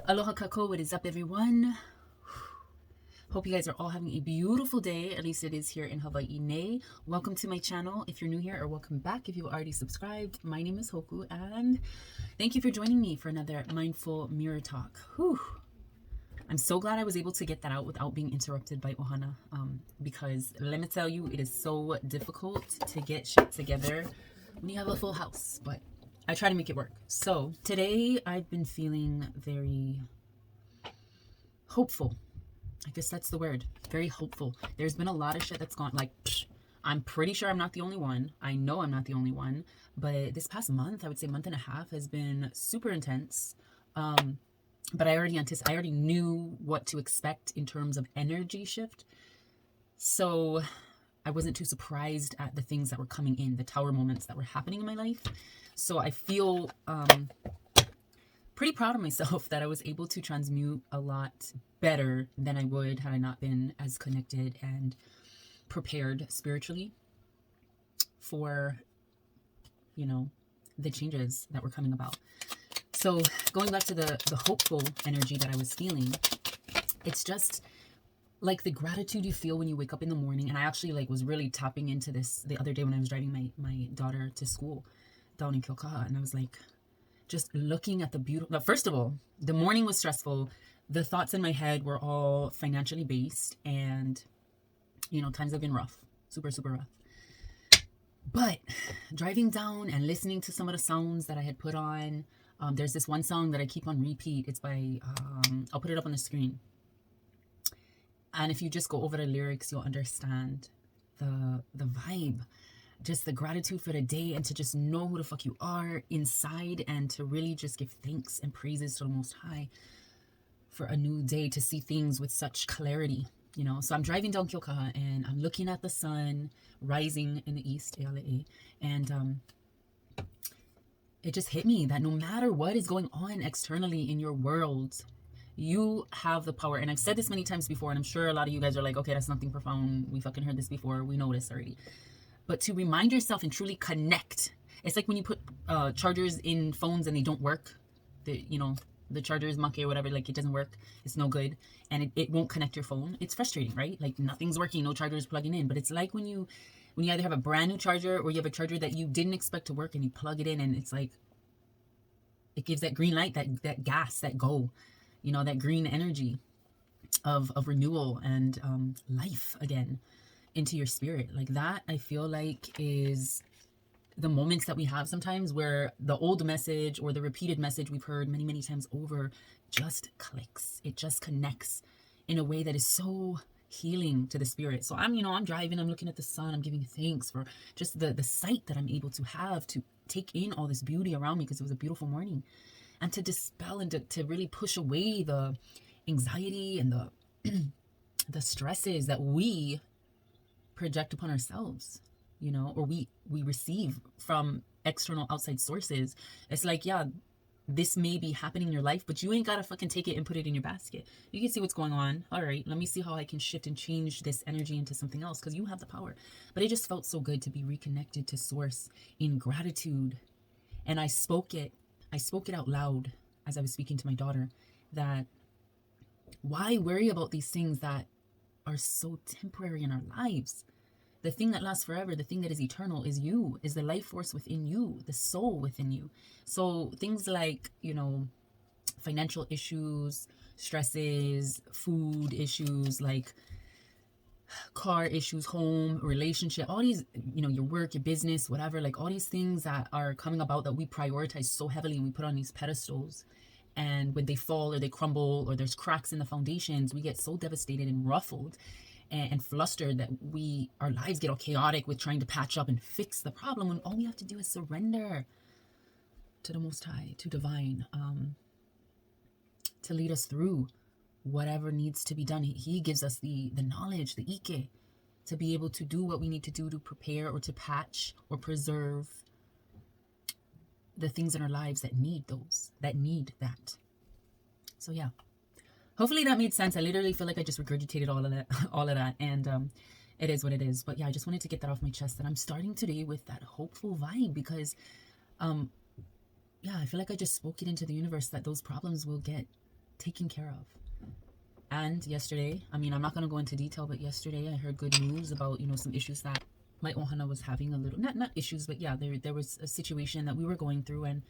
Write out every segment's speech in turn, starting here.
Aloha kako, what is up everyone? Hope you guys are all having a beautiful day, at least it is here in Hawai'i. Welcome to my channel if you're new here, or welcome back if you've already subscribed. My name is Hoku and thank you for joining me for another Mindful Mirror Talk. Whew. I'm so glad I was able to get that out without being interrupted by Ohana, because let me tell you, it is so difficult to get shit together when you have a full house, but I try to make it work. So today I've been feeling very hopeful. I guess that's the word. Very hopeful. There's been a lot of shit that's gone, like, I'm pretty sure I'm not the only one. I know I'm not the only one. But this past month, I would say month and a half, has been super intense. But I already knew what to expect in terms of energy shift. So I wasn't too surprised at the things that were coming in, the tower moments that were happening in my life. So I feel pretty proud of myself that I was able to transmute a lot better than I would had I not been as connected and prepared spiritually for, you know, the changes that were coming about. So going back to the hopeful energy that I was feeling, it's just like the gratitude you feel when you wake up in the morning. And I actually was really tapping into this the other day when I was driving my daughter to school down in Kilkaha, and I was like, just looking at the beautiful. First of all, the morning was stressful. The thoughts in my head were all financially based, and you know, times have been rough, super rough. But driving down and listening to some of the sounds that I had put on, there's this one song that I keep on repeat. It's by I'll put it up on the screen, and if you just go over the lyrics, you'll understand the vibe. Just the gratitude for the day, and to just know who the fuck you are inside, and to really just give thanks and praises to the Most High for a new day, to see things with such clarity, you know. So I'm driving down Kilkaha and I'm looking at the sun rising in the east, and it just hit me that no matter what is going on externally in your world, you have the power. And I've said this many times before, and I'm sure a lot of you guys are like, okay, that's nothing profound, we fucking heard this before, we know this already. But to remind yourself and truly connect. It's like when you put chargers in phones and they don't work. The charger is mucky or whatever, like it doesn't work. It's no good. And it won't connect your phone. It's frustrating, right? Like nothing's working, no charger is plugging in. But it's like when you either have a brand new charger or you have a charger that you didn't expect to work and you plug it in, and it's like, it gives that green light, that gas, that go, you know, that green energy of renewal and life again into your spirit. Like that, I feel like, is the moments that we have sometimes where the old message or the repeated message we've heard many times over just clicks. It just connects in a way that is so healing to the spirit. So I'm driving, I'm looking at the sun, I'm giving thanks for just the sight that I'm able to have to take in all this beauty around me, because it was a beautiful morning, and to dispel and to really push away the anxiety and the stresses that we project upon ourselves, you know, or we receive from external outside sources. It's like, yeah, this may be happening in your life, but you ain't gotta fucking take it and put it in your basket. You can see what's going on. All right, let me see how I can shift and change this energy into something else, because you have the power. But it just felt so good to be reconnected to source in gratitude. And I spoke it out loud as I was speaking to my daughter, that why worry about these things that are so temporary in our lives? The thing that lasts forever, the thing that is eternal, is you, is the life force within you, the soul within you. So things like, you know, financial issues, stresses, food issues, like car issues, home, relationship, all these, you know, your work, your business, whatever, like all these things that are coming about that we prioritize so heavily and we put on these pedestals. And when they fall or they crumble or there's cracks in the foundations, we get so devastated and ruffled and flustered that our lives get all chaotic with trying to patch up and fix the problem, when all we have to do is surrender to the Most High, to divine, to lead us through whatever needs to be done. He gives us the knowledge, the ike, to be able to do what we need to do to prepare or to patch or preserve the things in our lives that need that. So yeah, hopefully that made sense. I literally feel like I just regurgitated all of that, and it is what it is. But yeah, I just wanted to get that off my chest, that I'm starting today with that hopeful vibe, because yeah, I feel like I just spoke it into the universe that those problems will get taken care of. And yesterday, I mean, I'm not going to go into detail, but yesterday I heard good news about, you know, some issues that my ohana was having, a little, not issues, but yeah, there was a situation that we were going through, and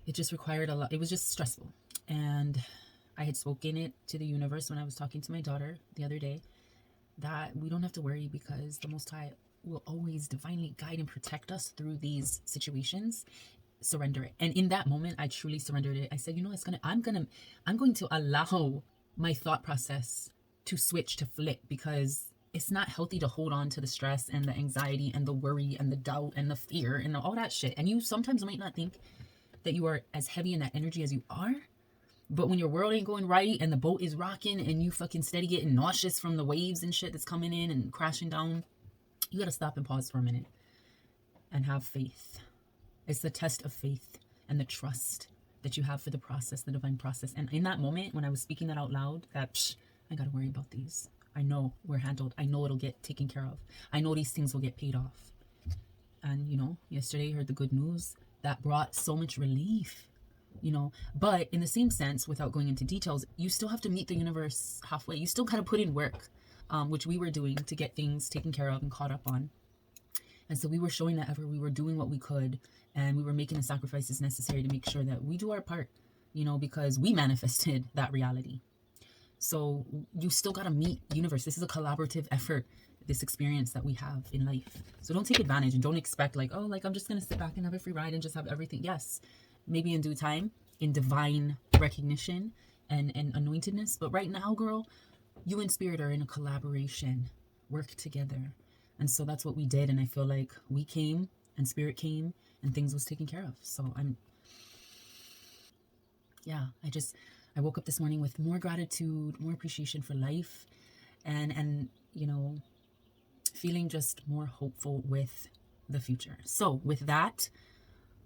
it just required a lot. It was just stressful. And I had spoken it to the universe when I was talking to my daughter the other day, that we don't have to worry, because the Most High will always divinely guide and protect us through these situations. Surrender it. And in that moment, I truly surrendered it. I said, you know, I'm going to allow my thought process to switch, to flip, because it's not healthy to hold on to the stress and the anxiety and the worry and the doubt and the fear and all that shit. And you sometimes might not think that you are as heavy in that energy as you are, but when your world ain't going right and the boat is rocking and you fucking steady getting nauseous from the waves and shit that's coming in and crashing down, you gotta stop and pause for a minute and have faith. It's the test of faith and the trust that you have for the process, the divine process. And in that moment, when I was speaking that out loud, that I gotta worry about these. I know we're handled. I know it'll get taken care of. I know these things will get paid off. And, you know, yesterday I heard the good news that brought so much relief, you know. But in the same sense, without going into details, you still have to meet the universe halfway. You still gotta put in work, which we were doing to get things taken care of and caught up on. And so we were showing that effort. We were doing what we could, and we were making the sacrifices necessary to make sure that we do our part, you know, because we manifested that reality. So you still got to meet universe. This is a collaborative effort, this experience that we have in life. So don't take advantage, and don't expect like, oh, like I'm just going to sit back and have a free ride and just have everything. Yes, maybe in due time, in divine recognition and anointedness. But right now, girl, you and spirit are in a collaboration. Work together. And so that's what we did. And I feel like we came and spirit came and things was taken care of. So I woke up this morning with more gratitude, more appreciation for life, and you know, feeling just more hopeful with the future. So with that,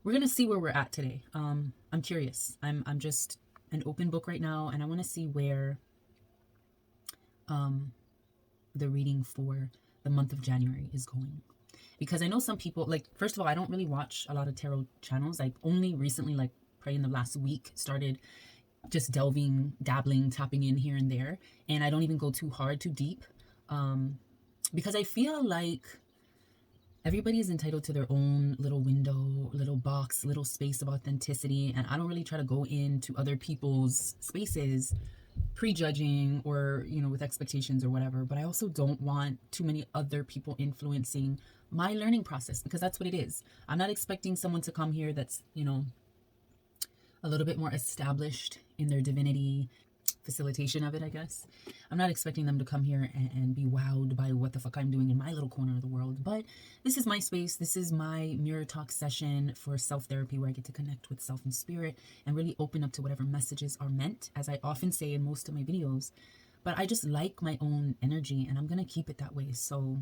we're going to see where we're at today. I'm curious. I'm just an open book right now, and I want to see where the reading for the month of January is going. Because I know some people, like, first of all, I don't really watch a lot of tarot channels. I've only recently, like, probably in the last week, started just dabbling, tapping in here and there. And I don't even go too hard, too deep. Because I feel like everybody is entitled to their own little window, little box, little space of authenticity. And I don't really try to go into other people's spaces prejudging or, you know, with expectations or whatever. But I also don't want too many other people influencing my learning process, because that's what it is. I'm not expecting someone to come here that's, you know, a little bit more established in their divinity, facilitation of it, I guess. I'm not expecting them to come here and be wowed by what the fuck I'm doing in my little corner of the world. But this is my space. This is my mirror talk session for self-therapy, where I get to connect with self and spirit and really open up to whatever messages are meant, as I often say in most of my videos. But I just like my own energy, and I'm going to keep it that way. So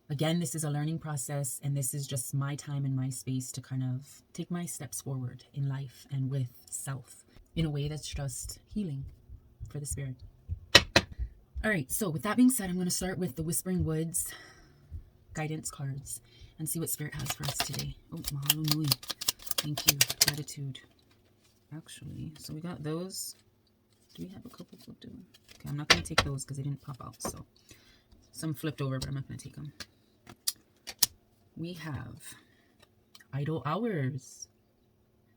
again, this is a learning process, and this is just my time and my space to kind of take my steps forward in life and with self in a way that's just healing for the spirit. All right, so with that being said, I'm going to start with the Whispering Woods guidance cards and see what spirit has for us today. Oh, mahalo nui. Thank you. Gratitude. Actually, so we got those. Do we have a couple flipped over? Okay, I'm not going to take those because they didn't pop out. So some flipped over, but I'm not going to take them. We have idle hours.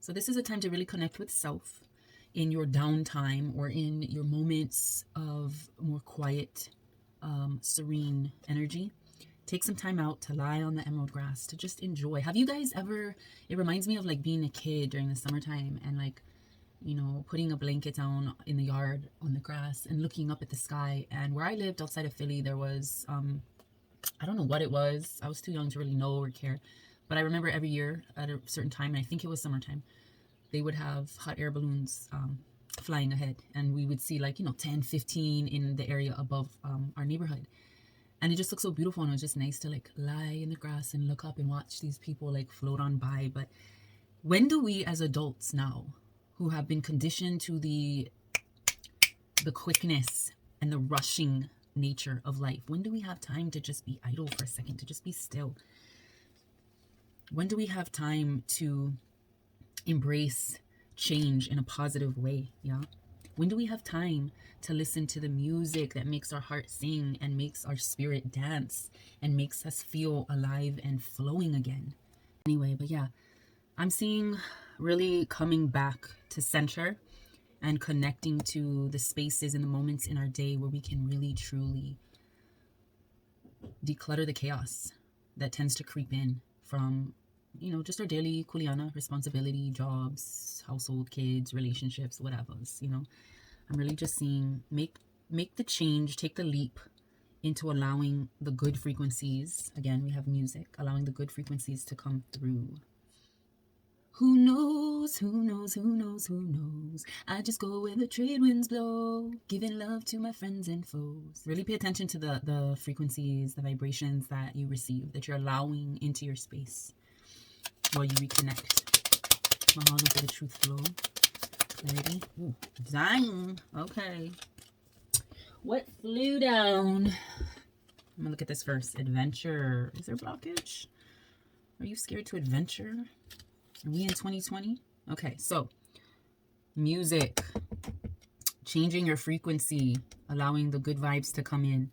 So this is a time to really connect with self in your downtime or in your moments of more quiet, serene energy. Take some time out to lie on the emerald grass, to just enjoy. Have you guys ever, it reminds me of like being a kid during the summertime and like, you know, putting a blanket down in the yard on the grass and looking up at the sky. And where I lived outside of Philly, there was, I don't know what it was. I was too young to really know or care. But I remember every year at a certain time, and I think it was summertime, they would have hot air balloons flying ahead. And we would see like, you know, 10, 15 in the area above our neighborhood. And it just looked so beautiful. And it was just nice to like lie in the grass and look up and watch these people like float on by. But when do we as adults now, who have been conditioned to the the quickness and the rushing nature of life. When do we have time to just be idle for a second, to just be still? When do we have time to embrace change in a positive way? Yeah. When do we have time to listen to the music that makes our heart sing and makes our spirit dance and makes us feel alive and flowing again? Anyway, but yeah, I'm seeing really coming back to center and connecting to the spaces and the moments in our day where we can really truly declutter the chaos that tends to creep in from, you know, just our daily kuleana, responsibility, jobs, household, kids, relationships, whatever. You know, I'm really just seeing make the change, take the leap into allowing the good frequencies. Again, we have music, allowing the good frequencies to come through. Who knows, who knows, who knows, who knows? I just go where the trade winds blow, giving love to my friends and foes. Really pay attention to the frequencies, the vibrations that you receive, that you're allowing into your space while you reconnect. Mahalo for the truth flow. Clarity. Ooh, dying. Okay. What flew down? I'm gonna look at this first. Adventure. Is there blockage? Are you scared to adventure? Are we in 2020? Okay, so music, changing your frequency, allowing the good vibes to come in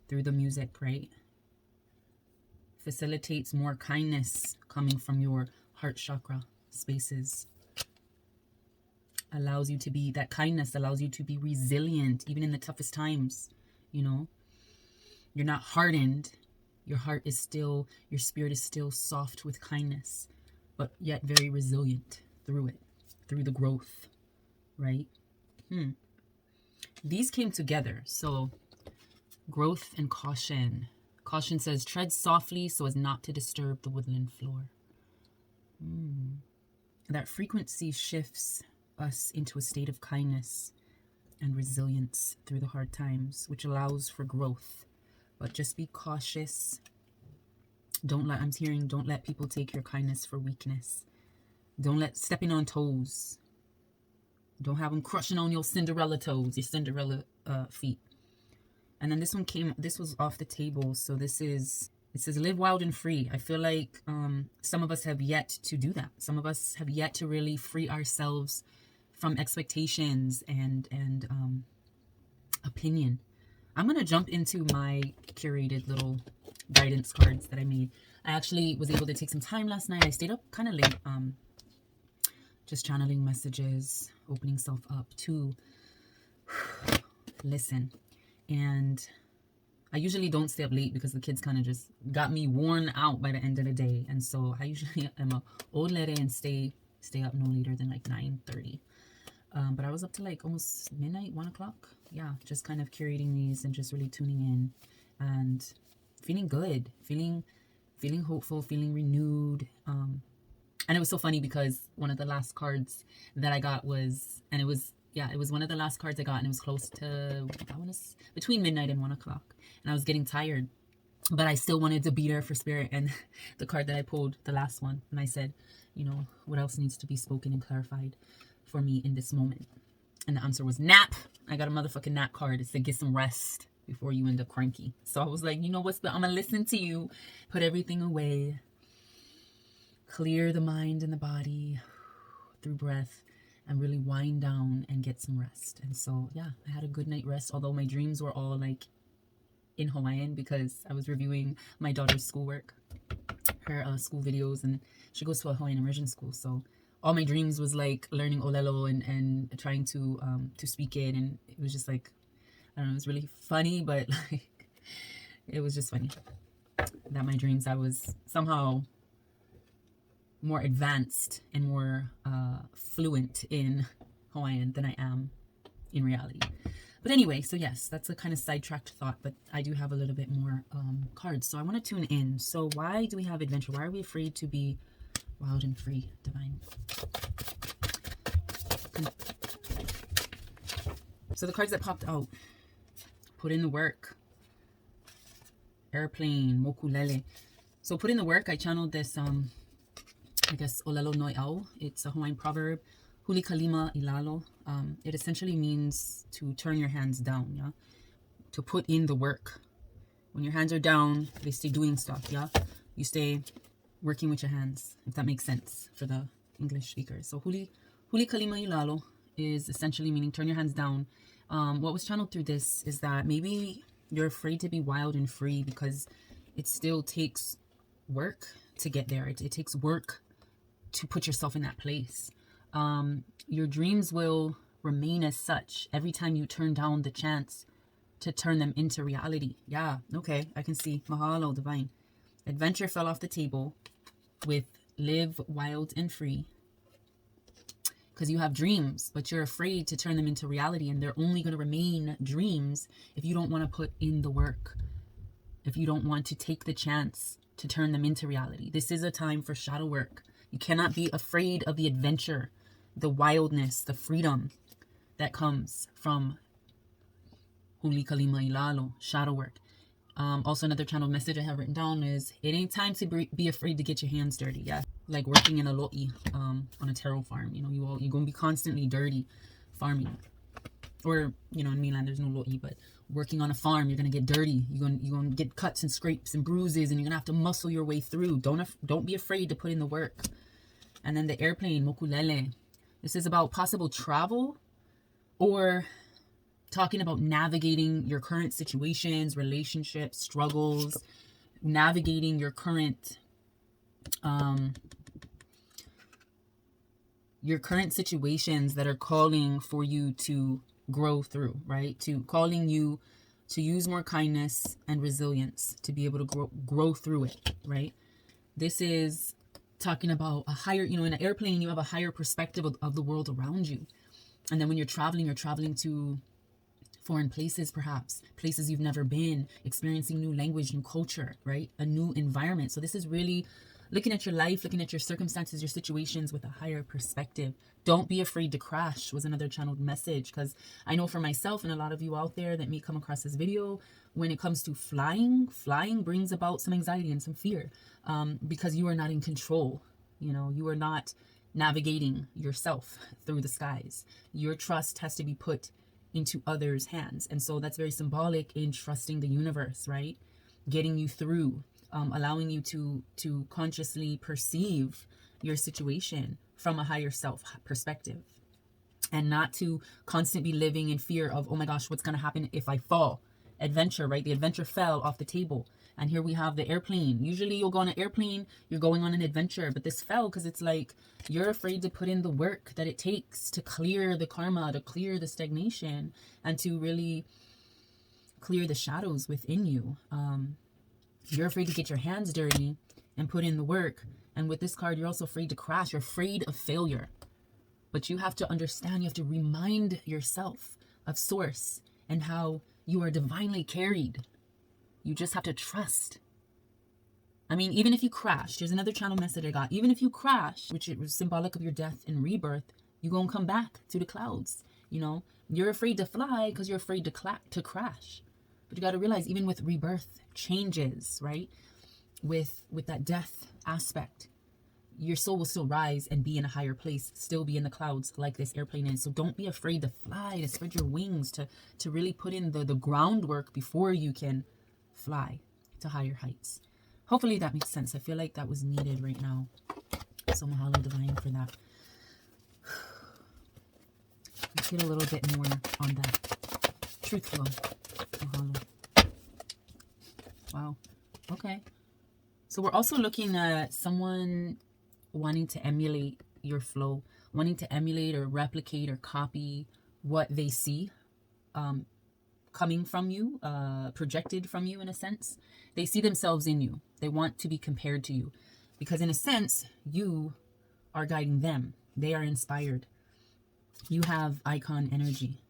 through the music, right? Facilitates more kindness coming from your heart chakra spaces. Allows you to be, that kindness allows you to be resilient even in the toughest times, you know? You're not hardened. Your heart is still, your spirit is still soft with kindness, but yet very resilient through it, through the growth, right? These came together. So growth and caution. Caution says, tread softly so as not to disturb the woodland floor. That frequency shifts us into a state of kindness and resilience through the hard times, which allows for growth. But just be cautious. Don't let people take your kindness for weakness. Don't let stepping on toes. Don't have them crushing on your Cinderella toes, your Cinderella feet. And then this was off the table. So it says live wild and free. I feel like some of us have yet to do that. Some of us have yet to really free ourselves from expectations and opinion. I'm going to jump into my curated little guidance cards that I made. I actually was able to take some time last night. I stayed up kind of late, just channeling messages, opening self up to listen. And I usually don't stay up late because the kids kind of just got me worn out by the end of the day. And so I usually am a old lady and stay up no later than like 9:30. But I was up to like almost midnight, 1 o'clock. Yeah, just kind of curating these and just really tuning in and feeling good, feeling hopeful, feeling renewed. And it was so funny because one of the last cards that I got was one of the last cards I got, and it was close to, between midnight and 1 o'clock. And I was getting tired, but I still wanted to be there for spirit. And the card that I pulled, the last one, and I said, you know, what else needs to be spoken and clarified for me in this moment? And the answer was nap. I got a motherfucking nap card. It said get some rest before you end up cranky. So I was like, you know what's I'm gonna listen to you, put everything away, clear the mind and the body through breath, and really wind down and get some rest. And so yeah, I had a good night rest, although my dreams were all like in Hawaiian because I was reviewing my daughter's schoolwork, her school videos, and she goes to a Hawaiian immersion school. So all my dreams was like learning olelo and trying to speak it, and it was just like, I don't know, it was really funny, but like it was just funny that my dreams I was somehow more advanced and more fluent in Hawaiian than I am in reality. But anyway, so yes, that's a kind of sidetracked thought, but I do have a little bit more cards. So I want to tune in. So why do we have adventure? Why are we afraid to be wild and free, divine? So the cards that popped out: put in the work, airplane, mokulele. So put in the work, I channeled this, I guess, olelo noi au. It's a Hawaiian proverb. Huli kalima ilalo. It essentially means to turn your hands down, yeah? To put in the work. When your hands are down, they stay doing stuff, yeah? You stay working with your hands, if that makes sense for the English speakers. So huli kalima ilalo is essentially meaning turn your hands down. What was channeled through this is that maybe you're afraid to be wild and free because it still takes work to get there. It takes work to put yourself in that place. Your dreams will remain as such every time you turn down the chance to turn them into reality. Yeah, okay, I can see. Mahalo, divine. Adventure fell off the table with live wild and free. Because you have dreams, but you're afraid to turn them into reality, and they're only going to remain dreams if you don't want to put in the work, if you don't want to take the chance to turn them into reality. This is a time for shadow work. You cannot be afraid of the adventure, the wildness, the freedom that comes from Huli Kalima Ilalo, shadow work. Also, another channel message I have written down is, it ain't time to be afraid to get your hands dirty. Yeah, like working in a lo'i on a tarot farm. You know, you're gonna be constantly dirty farming, or you know, in mainland there's no lo'i, but working on a farm, you're gonna get dirty. You're gonna get cuts and scrapes and bruises, and you're gonna have to muscle your way through. Don't be afraid to put in the work. And then the airplane, mokulele. This is about possible travel, or talking about navigating your current situations, relationships, struggles, navigating your current situations that are calling for you to grow through, right? Calling you to use more kindness and resilience to be able to grow through it, right? This is talking about a higher, you know, in an airplane, you have a higher perspective of the world around you. And then when you're traveling to foreign places, perhaps places you've never been, experiencing new language, new culture, right? A new environment. So this is really looking at your life, looking at your circumstances, your situations with a higher perspective. Don't be afraid to crash was another channeled message, because I know for myself and a lot of you out there that may come across this video, when it comes to flying brings about some anxiety and some fear, because you are not in control. You know, you are not navigating yourself through the skies. Your trust has to be put into others' hands. And so that's very symbolic in trusting the universe, right? Getting you through, allowing you to consciously perceive your situation from a higher self perspective, and not to constantly be living in fear of, oh my gosh, what's going to happen if I fall? Adventure, right? The adventure fell off the table. And here we have the airplane. Usually you'll go on an airplane, you're going on an adventure, but this fell because it's like you're afraid to put in the work that it takes to clear the karma, to clear the stagnation, and to really clear the shadows within you. You're afraid to get your hands dirty and put in the work. And with this card, you're also afraid to crash. You're afraid of failure. But you have to understand, you have to remind yourself of source and how you are divinely carried. You just have to trust. I mean, even if you crash, there's another channel message I got. Even if you crash, which it was symbolic of your death and rebirth, you're going to come back to the clouds. You know, you're afraid to fly because you're afraid to crash. But you got to realize, even with rebirth changes, right? With that death aspect, your soul will still rise and be in a higher place, still be in the clouds like this airplane is. So don't be afraid to fly, to spread your wings, to really put in the groundwork before you can fly to higher heights. Hopefully that makes sense. I feel like that was needed right now. So mahalo divine for that. Let's get a little bit more on that. Truth flow. Mahalo. Wow. Okay. So we're also looking at someone wanting to emulate your flow, wanting to emulate or replicate or copy what they see coming from you, projected from you in a sense. They see themselves in you. They want to be compared to you because in a sense, you are guiding them. They are inspired. You have icon energy.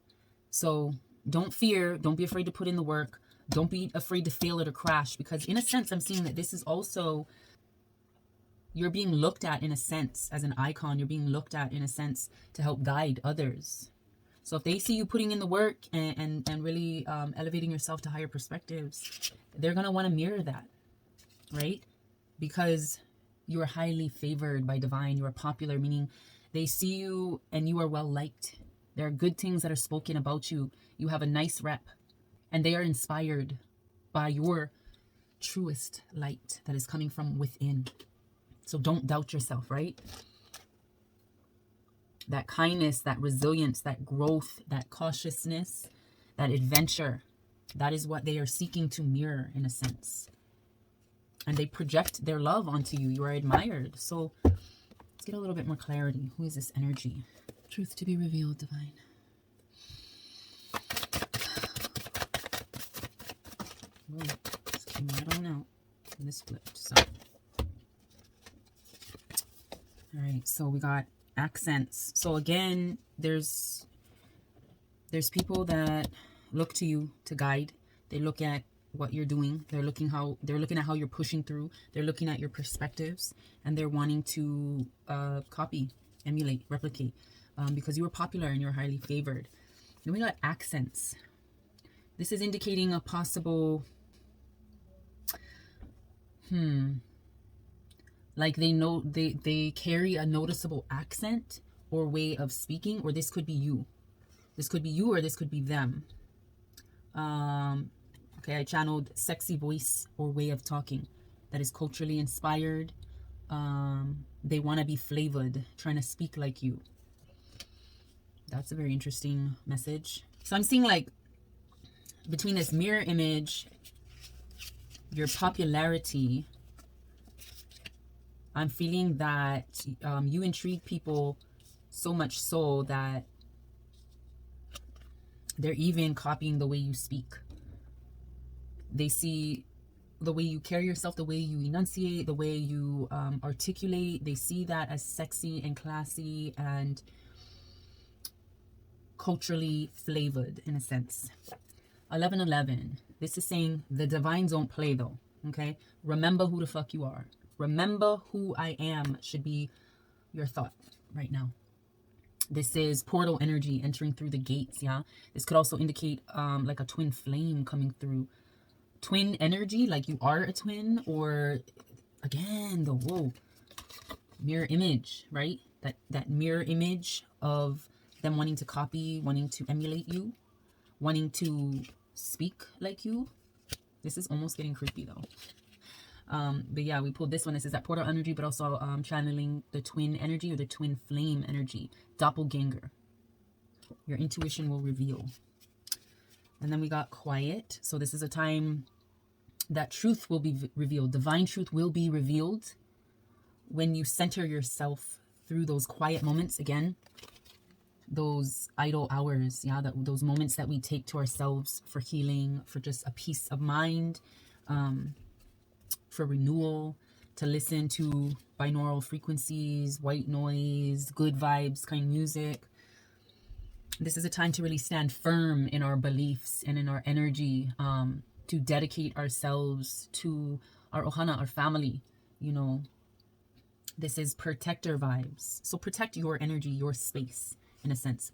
So don't fear. Don't be afraid to put in the work. Don't be afraid to fail it or crash, because in a sense, I'm seeing that this is also, you're being looked at in a sense as an icon. You're being looked at in a sense to help guide others. So if they see you putting in the work and really elevating yourself to higher perspectives, they're going to want to mirror that, right? Because you are highly favored by divine. You are popular, meaning They see you and you are well liked. There are good things that are spoken about you. You have a nice rep, and they are inspired by your truest light that is coming from within. So don't doubt yourself, right? That kindness, that resilience, that growth, that cautiousness, that adventure, that is what they are seeking to mirror in a sense. And they project their love onto you. You are admired. So let's get a little bit more clarity. Who is this energy? Truth to be revealed, divine. Whoa, this came right on out. And this flipped. So, all right. So we got accents. So again, there's people that look to you to guide. They look at what you're doing. They're looking at how you're pushing through. They're looking at your perspectives, and they're wanting to copy, emulate, replicate, because you were popular and you're highly favored. Then we got accents. This is indicating a possible like they carry a noticeable accent or way of speaking, or this could be you. This could be you, or this could be them. Okay, I channeled sexy voice or way of talking that is culturally inspired. They want to be flavored, trying to speak like you. That's a very interesting message. So I'm seeing like between this mirror image, your popularity, I'm feeling that you intrigue people so much so that they're even copying the way you speak. They see the way you carry yourself, the way you enunciate, the way you articulate. They see that as sexy and classy and culturally flavored in a sense. 1111. This is saying the divines don't play though. Okay? Remember who the fuck you are. Remember who I am should be your thought right now. This is portal energy entering through the gates, yeah? This could also indicate like a twin flame coming through. Twin energy, like you are a twin, or again, the whoa, mirror image, right? That mirror image of them wanting to copy, wanting to emulate you, wanting to speak like you. This is almost getting creepy though. But yeah, we pulled this one. This is that portal energy, but also channeling the twin energy or the twin flame energy. Doppelganger. Your intuition will reveal. And then we got quiet. So this is a time that truth will be revealed. Divine truth will be revealed when you center yourself through those quiet moments. Again, those idle hours, yeah, those moments that we take to ourselves for healing, for just a peace of mind, for renewal, to listen to binaural frequencies, white noise, good vibes kind of music. This is a time to really stand firm in our beliefs and in our energy, to dedicate ourselves to our ohana, our family, you know. This is protector vibes. So protect your energy, your space, in a sense.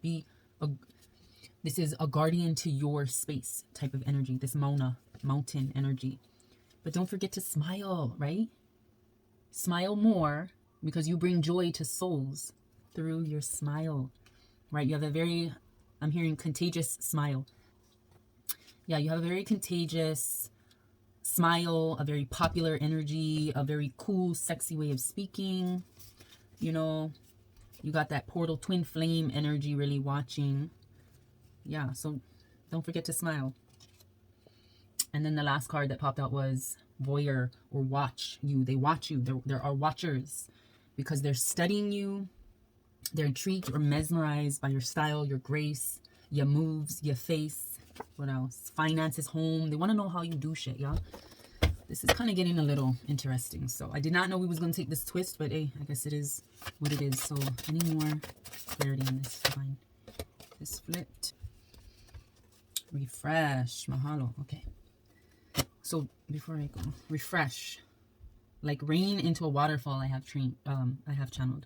This is a guardian to your space type of energy, this mountain energy. But don't forget to smile, right? Smile more, because you bring joy to souls through your smile, right? You have a very, I'm hearing contagious smile. Yeah, you have a very contagious smile, a very popular energy, a very cool, sexy way of speaking. You know, you got that portal twin flame energy really watching. Yeah, so don't forget to smile. And then the last card that popped out was voyeur, or watch you. They watch you. There are watchers, because they're studying you. They're intrigued or mesmerized by your style, your grace, your moves, your face. What else? Finances, home. They want to know how you do shit, y'all. This is kind of getting a little interesting. So I did not know we was going to take this twist, but hey, I guess it is what it is. So I need more clarity on this. Fine. This flipped. Refresh. Mahalo. Okay. So before I go, refresh, like rain into a waterfall. I have channeled,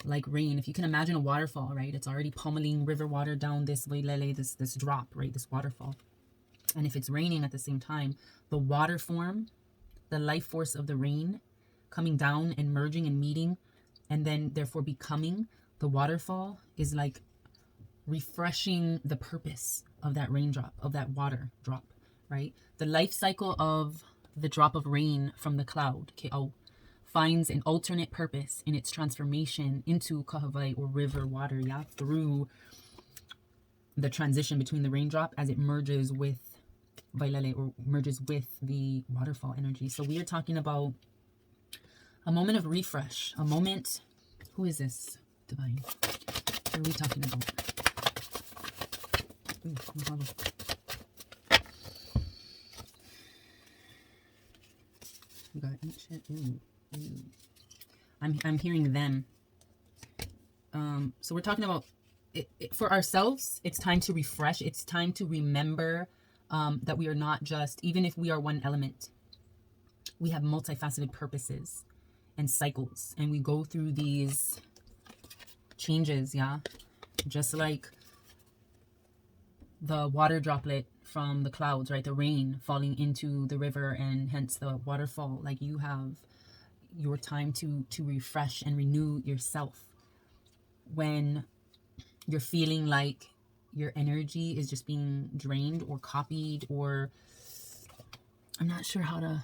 like rain. If you can imagine a waterfall, right? It's already pummeling river water down this way, this drop, right? This waterfall. And if it's raining at the same time, the water form, the life force of the rain coming down and merging and meeting, and then therefore becoming, the waterfall is like refreshing the purpose of that raindrop, of that water drop, right? The life cycle of the drop of rain from the cloud, Ko, finds an alternate purpose in its transformation into Kahawai or river water, yeah, through the transition between the raindrop as it merges with Vailele, or merges with the waterfall energy. So we are talking about a moment of refresh, a moment. Who is this, Divine? What are we talking about? Ooh, Mahalo. We got ancient. I'm hearing them. So we're talking about it, for ourselves. It's time to refresh. It's time to remember that we are not just, even if we are one element, we have multifaceted purposes and cycles, and we go through these changes, yeah, just like the water droplet from the clouds, right? The rain falling into the river and hence the waterfall. Like, you have your time to refresh and renew yourself when you're feeling like your energy is just being drained or copied, or I'm not sure how to,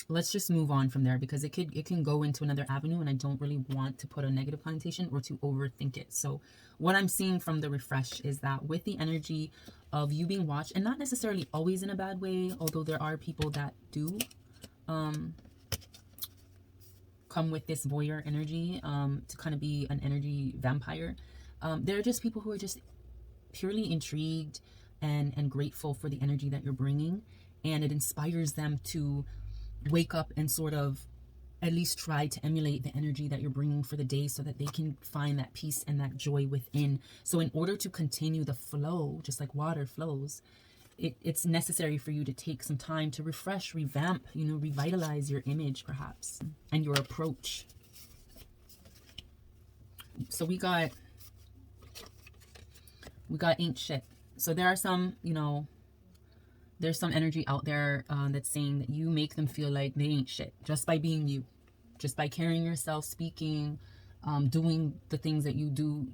let's just move on from there, because it can go into another avenue, and I don't really want to put a negative connotation or to overthink it. So what I'm seeing from the refresh is that with the energy of you being watched, and not necessarily always in a bad way, although there are people that do come with this voyeur energy, to kind of be an energy vampire. There are just people who are just purely intrigued and grateful for the energy that you're bringing, and it inspires them to wake up and sort of at least try to emulate the energy that you're bringing for the day, so that they can find that peace and that joy within. So in order to continue the flow, just like water flows, it's necessary for you to take some time to refresh, revamp, revitalize your image perhaps, and your approach. So we got ain't shit. So there are some, there's some energy out there that's saying that you make them feel like they ain't shit just by being you, just by carrying yourself, speaking, doing the things that you do.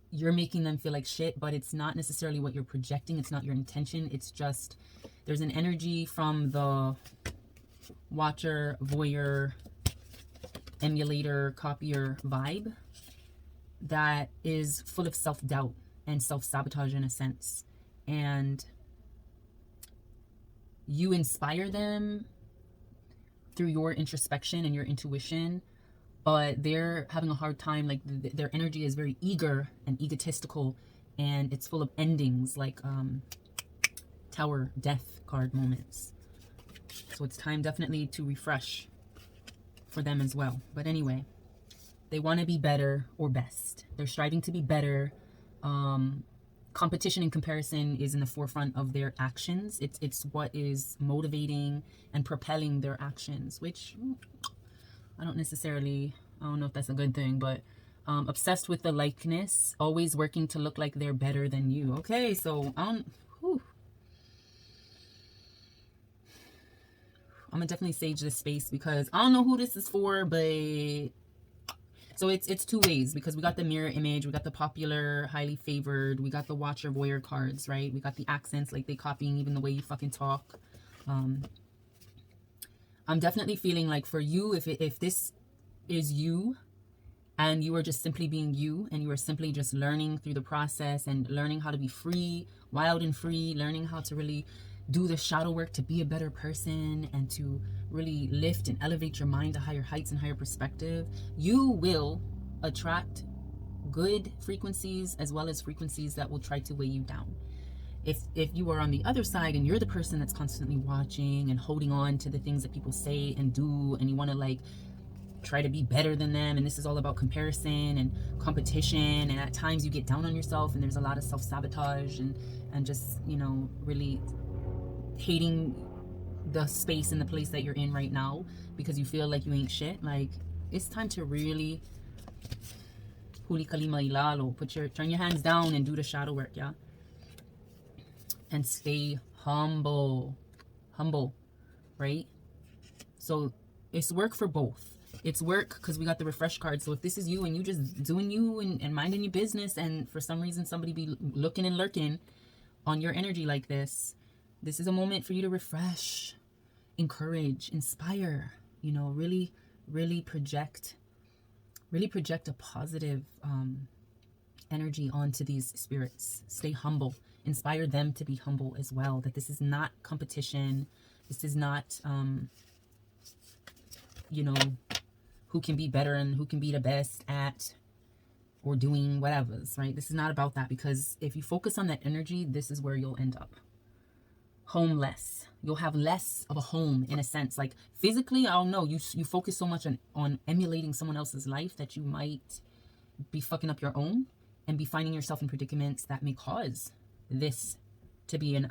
You're making them feel like shit, but it's not necessarily what you're projecting. It's not your intention. It's just, there's an energy from the watcher, voyeur, emulator, copier vibe that is full of self-doubt and self-sabotage in a sense. And you inspire them through your introspection and your intuition, but they're having a hard time. Like, their energy is very eager and egotistical, and it's full of endings, like Tower death card moments. So it's time definitely to refresh for them as well. But anyway, they want to be better or best. They're striving to be better. Competition and comparison is in the forefront of their actions. It's what is motivating and propelling their actions, which I don't know if that's a good thing, but obsessed with the likeness, always working to look like they're better than you. Okay, so I'm gonna definitely sage this space, because I don't know who this is for, but so it's two ways, because we got the mirror image, we got the popular, highly favored, we got the watcher voyeur cards, right? We got the accents, like they copying even the way you fucking talk. I'm definitely feeling like for you, if this is you, and you are just simply being you, and you are simply just learning through the process and learning how to be free, wild and free, learning how to really do the shadow work to be a better person and to really lift and elevate your mind to higher heights and higher perspective, you will attract good frequencies as well as frequencies that will try to weigh you down. If you are on the other side and you're the person that's constantly watching and holding on to the things that people say and do, and you want to like try to be better than them, and this is all about comparison and competition, and at times you get down on yourself, and there's a lot of self-sabotage and just really hating the space and the place that you're in right now because you feel like you ain't shit. Like, it's time to really huli kalima ilalo, turn your hands down and do the shadow work, yeah, and stay humble, right? So it's work for both. It's work because we got the refresh card. So if this is you and you just doing you and minding your business, and for some reason somebody be looking and lurking on your energy like this is a moment for you to refresh, encourage, inspire, you know, really, really project a positive energy onto these spirits. Stay humble. Inspire them to be humble as well, that this is not competition. This is not, you know, who can be better and who can be the best at or doing whatever's, right? This is not about that, because if you focus on that energy, this is where you'll end up. Homeless. You'll have less of a home, in a sense. Like physically, I don't know, you focus so much on emulating someone else's life that you might be fucking up your own and be finding yourself in predicaments that may cause this to be an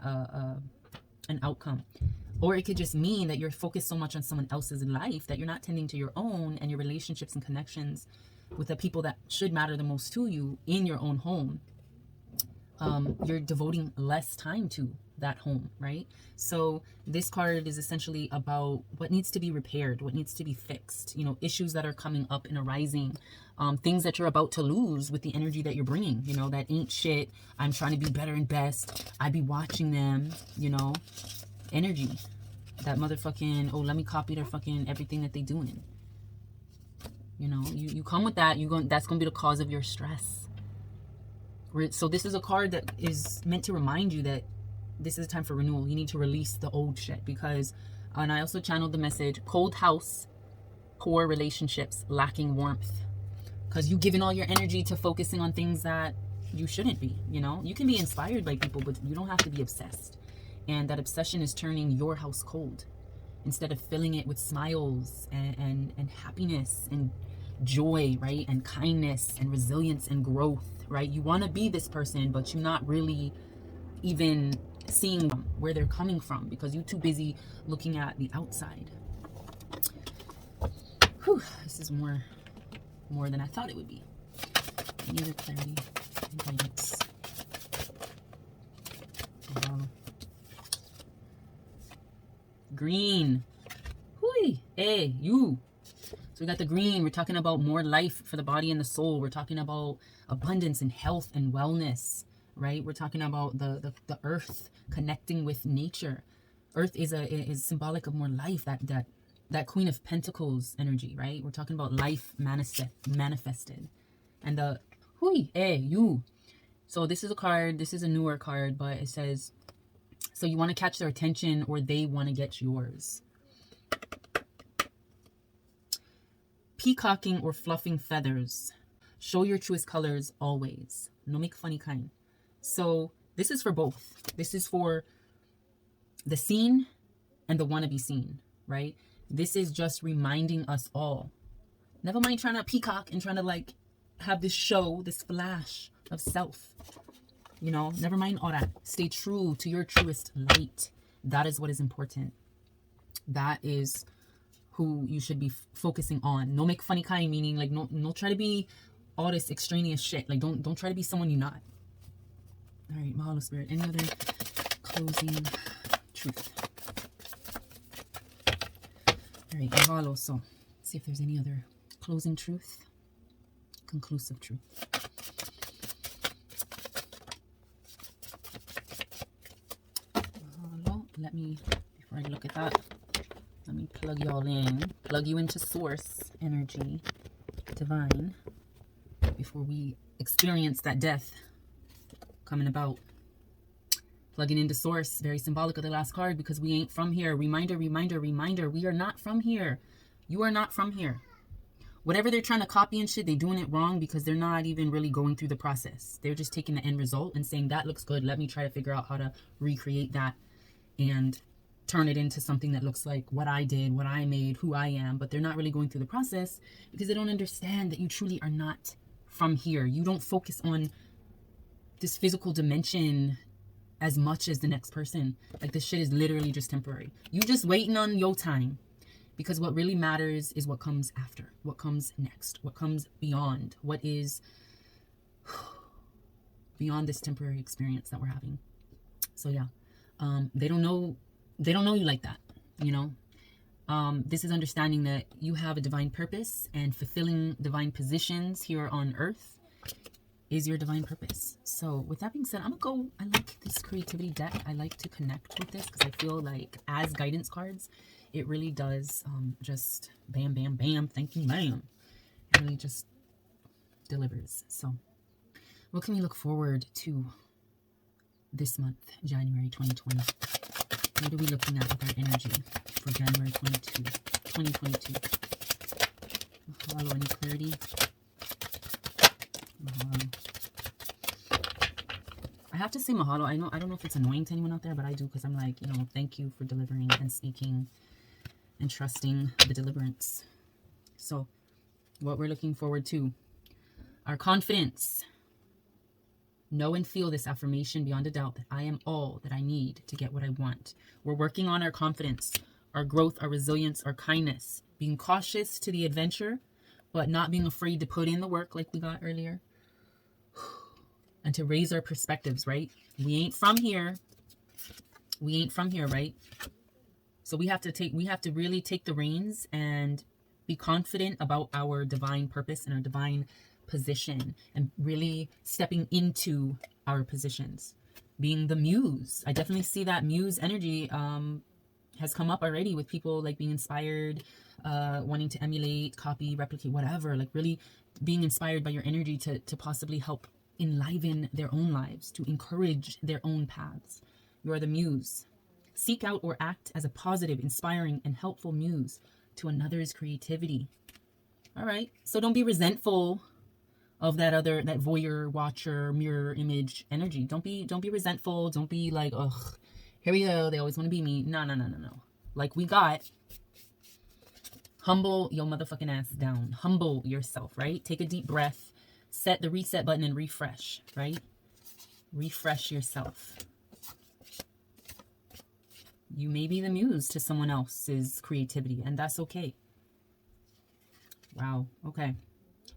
outcome. Or it could just mean that you're focused so much on someone else's life that you're not tending to your own and your relationships and connections with the people that should matter the most to you in your own home. You're devoting less time to that home, right? So this card is essentially about what needs to be repaired, what needs to be fixed, you know, issues that are coming up and arising, things that you're about to lose with the energy that you're bringing, you know, that ain't shit. I'm trying to be better and best. I be watching them, you know, energy. That motherfucking, oh, let me copy their fucking everything that they doing. You know, you come with that, that's going to be the cause of your stress. So this is a card that is meant to remind you that this is a time for renewal. You need to release the old shit, because, and I also channeled the message, cold house, poor relationships, lacking warmth. Because you giving all your energy to focusing on things that you shouldn't be, you know? You can be inspired by people, but you don't have to be obsessed. And that obsession is turning your house cold instead of filling it with smiles and happiness and joy, right? And kindness and resilience and growth, right? You want to be this person, but you're not really even seeing where they're coming from because you're too busy looking at the outside. Whew, this is more than I thought it would be. Any other clarity and guidance? Green. Hui. Hey, you. So we got the green. We're talking about more life for the body and the soul. We're talking about abundance and health and wellness, right? We're talking about the earth connecting with nature. Earth is symbolic of more life, that Queen of Pentacles energy, right? We're talking about life manifested. And the hui, you. So this is a card, this is a newer card, but it says, so you want to catch their attention or they want to get yours. Peacocking or fluffing feathers. Show your truest colors always. No make funny kind. So this is for both. This is for the seen and the want to be seen, right? This is just reminding us all. Never mind trying to peacock and trying to like have this show, this flash of self. You know, never mind all that. Stay true to your truest light. That is what is important. That is who you should be focusing on. No make funny kind, meaning like no try to be all this extraneous shit. Like don't try to be someone you're not. All right, Mahalo Spirit. Any other closing truth? All right, Mahalo. So see if there's any other closing truth, conclusive truth. Mahalo. Let me, before I look at that, let me plug y'all in, plug you into source energy, divine, before we experience that death coming about. Plugging into source, very symbolic of the last card, because we ain't from here. Reminder, reminder, reminder. We are not from here. You are not from here. Whatever they're trying to copy and shit, they're doing it wrong because they're not even really going through the process. They're just taking the end result and saying, that looks good. Let me try to figure out how to recreate that and turn it into something that looks like what I did, what I made, who I am. But they're not really going through the process because they don't understand that you truly are not from here. You don't focus on this physical dimension as much as the next person. Like, this shit is literally just temporary. You just waiting on your time, because what really matters is what comes after, what comes next, what comes beyond, what is beyond this temporary experience that we're having. So yeah, they don't know you like that, you know. This is understanding that you have a divine purpose, and fulfilling divine positions here on earth is your divine purpose. So with that being said, I'm gonna go. I like this creativity deck. I like to connect with this because I feel like as guidance cards, it really does just bam, bam, bam, thank you, ma'am. It really just delivers. So what can we look forward to this month, January 2020? What are we looking at with our energy for January 2022? Mahalo, any clarity? Mahalo. I have to say mahalo. I don't know if it's annoying to anyone out there, but I do, because I'm like, you know, thank you for delivering and speaking and trusting the deliverance. So what we're looking forward to, our confidence. Know and feel this affirmation beyond a doubt, that I am all that I need to get what I want. We're working on our confidence, our growth, our resilience, our kindness, being cautious to the adventure, but not being afraid to put in the work like we got earlier, and to raise our perspectives, right? We ain't from here. We ain't from here, right? So we have to really take the reins and be confident about our divine purpose and our divine position, and really stepping into our positions, being the muse. I definitely see that muse energy has come up already with people like being inspired, wanting to emulate, copy, replicate, whatever, like really being inspired by your energy to possibly help enliven their own lives, to encourage their own paths. You are the muse. Seek out or act as a positive, inspiring, and helpful muse to another's creativity. All right, so don't be resentful of that voyeur, watcher, mirror image energy. Don't be resentful. Don't be like, ugh, here we go, they always want to be me. No. Like we got, humble your motherfucking ass down. Humble yourself, right? Take a deep breath, set the reset button, and refresh, right? Refresh yourself. You may be the muse to someone else's creativity, and that's okay. Wow, okay.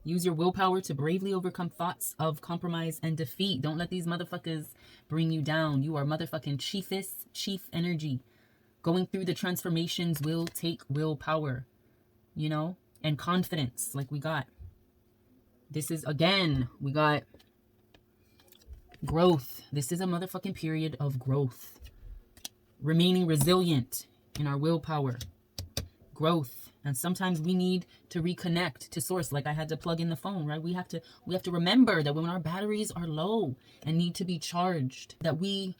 Use your willpower to bravely overcome thoughts of compromise and defeat. Don't let these motherfuckers bring you down. You are motherfucking chief energy. Going through the transformations will take willpower, you know, and confidence like we got. This is, again, we got growth. This is a motherfucking period of growth. Remaining resilient in our willpower. Growth. And sometimes we need to reconnect to source. Like I had to plug in the phone, right? We have to remember that when our batteries are low and need to be charged, that we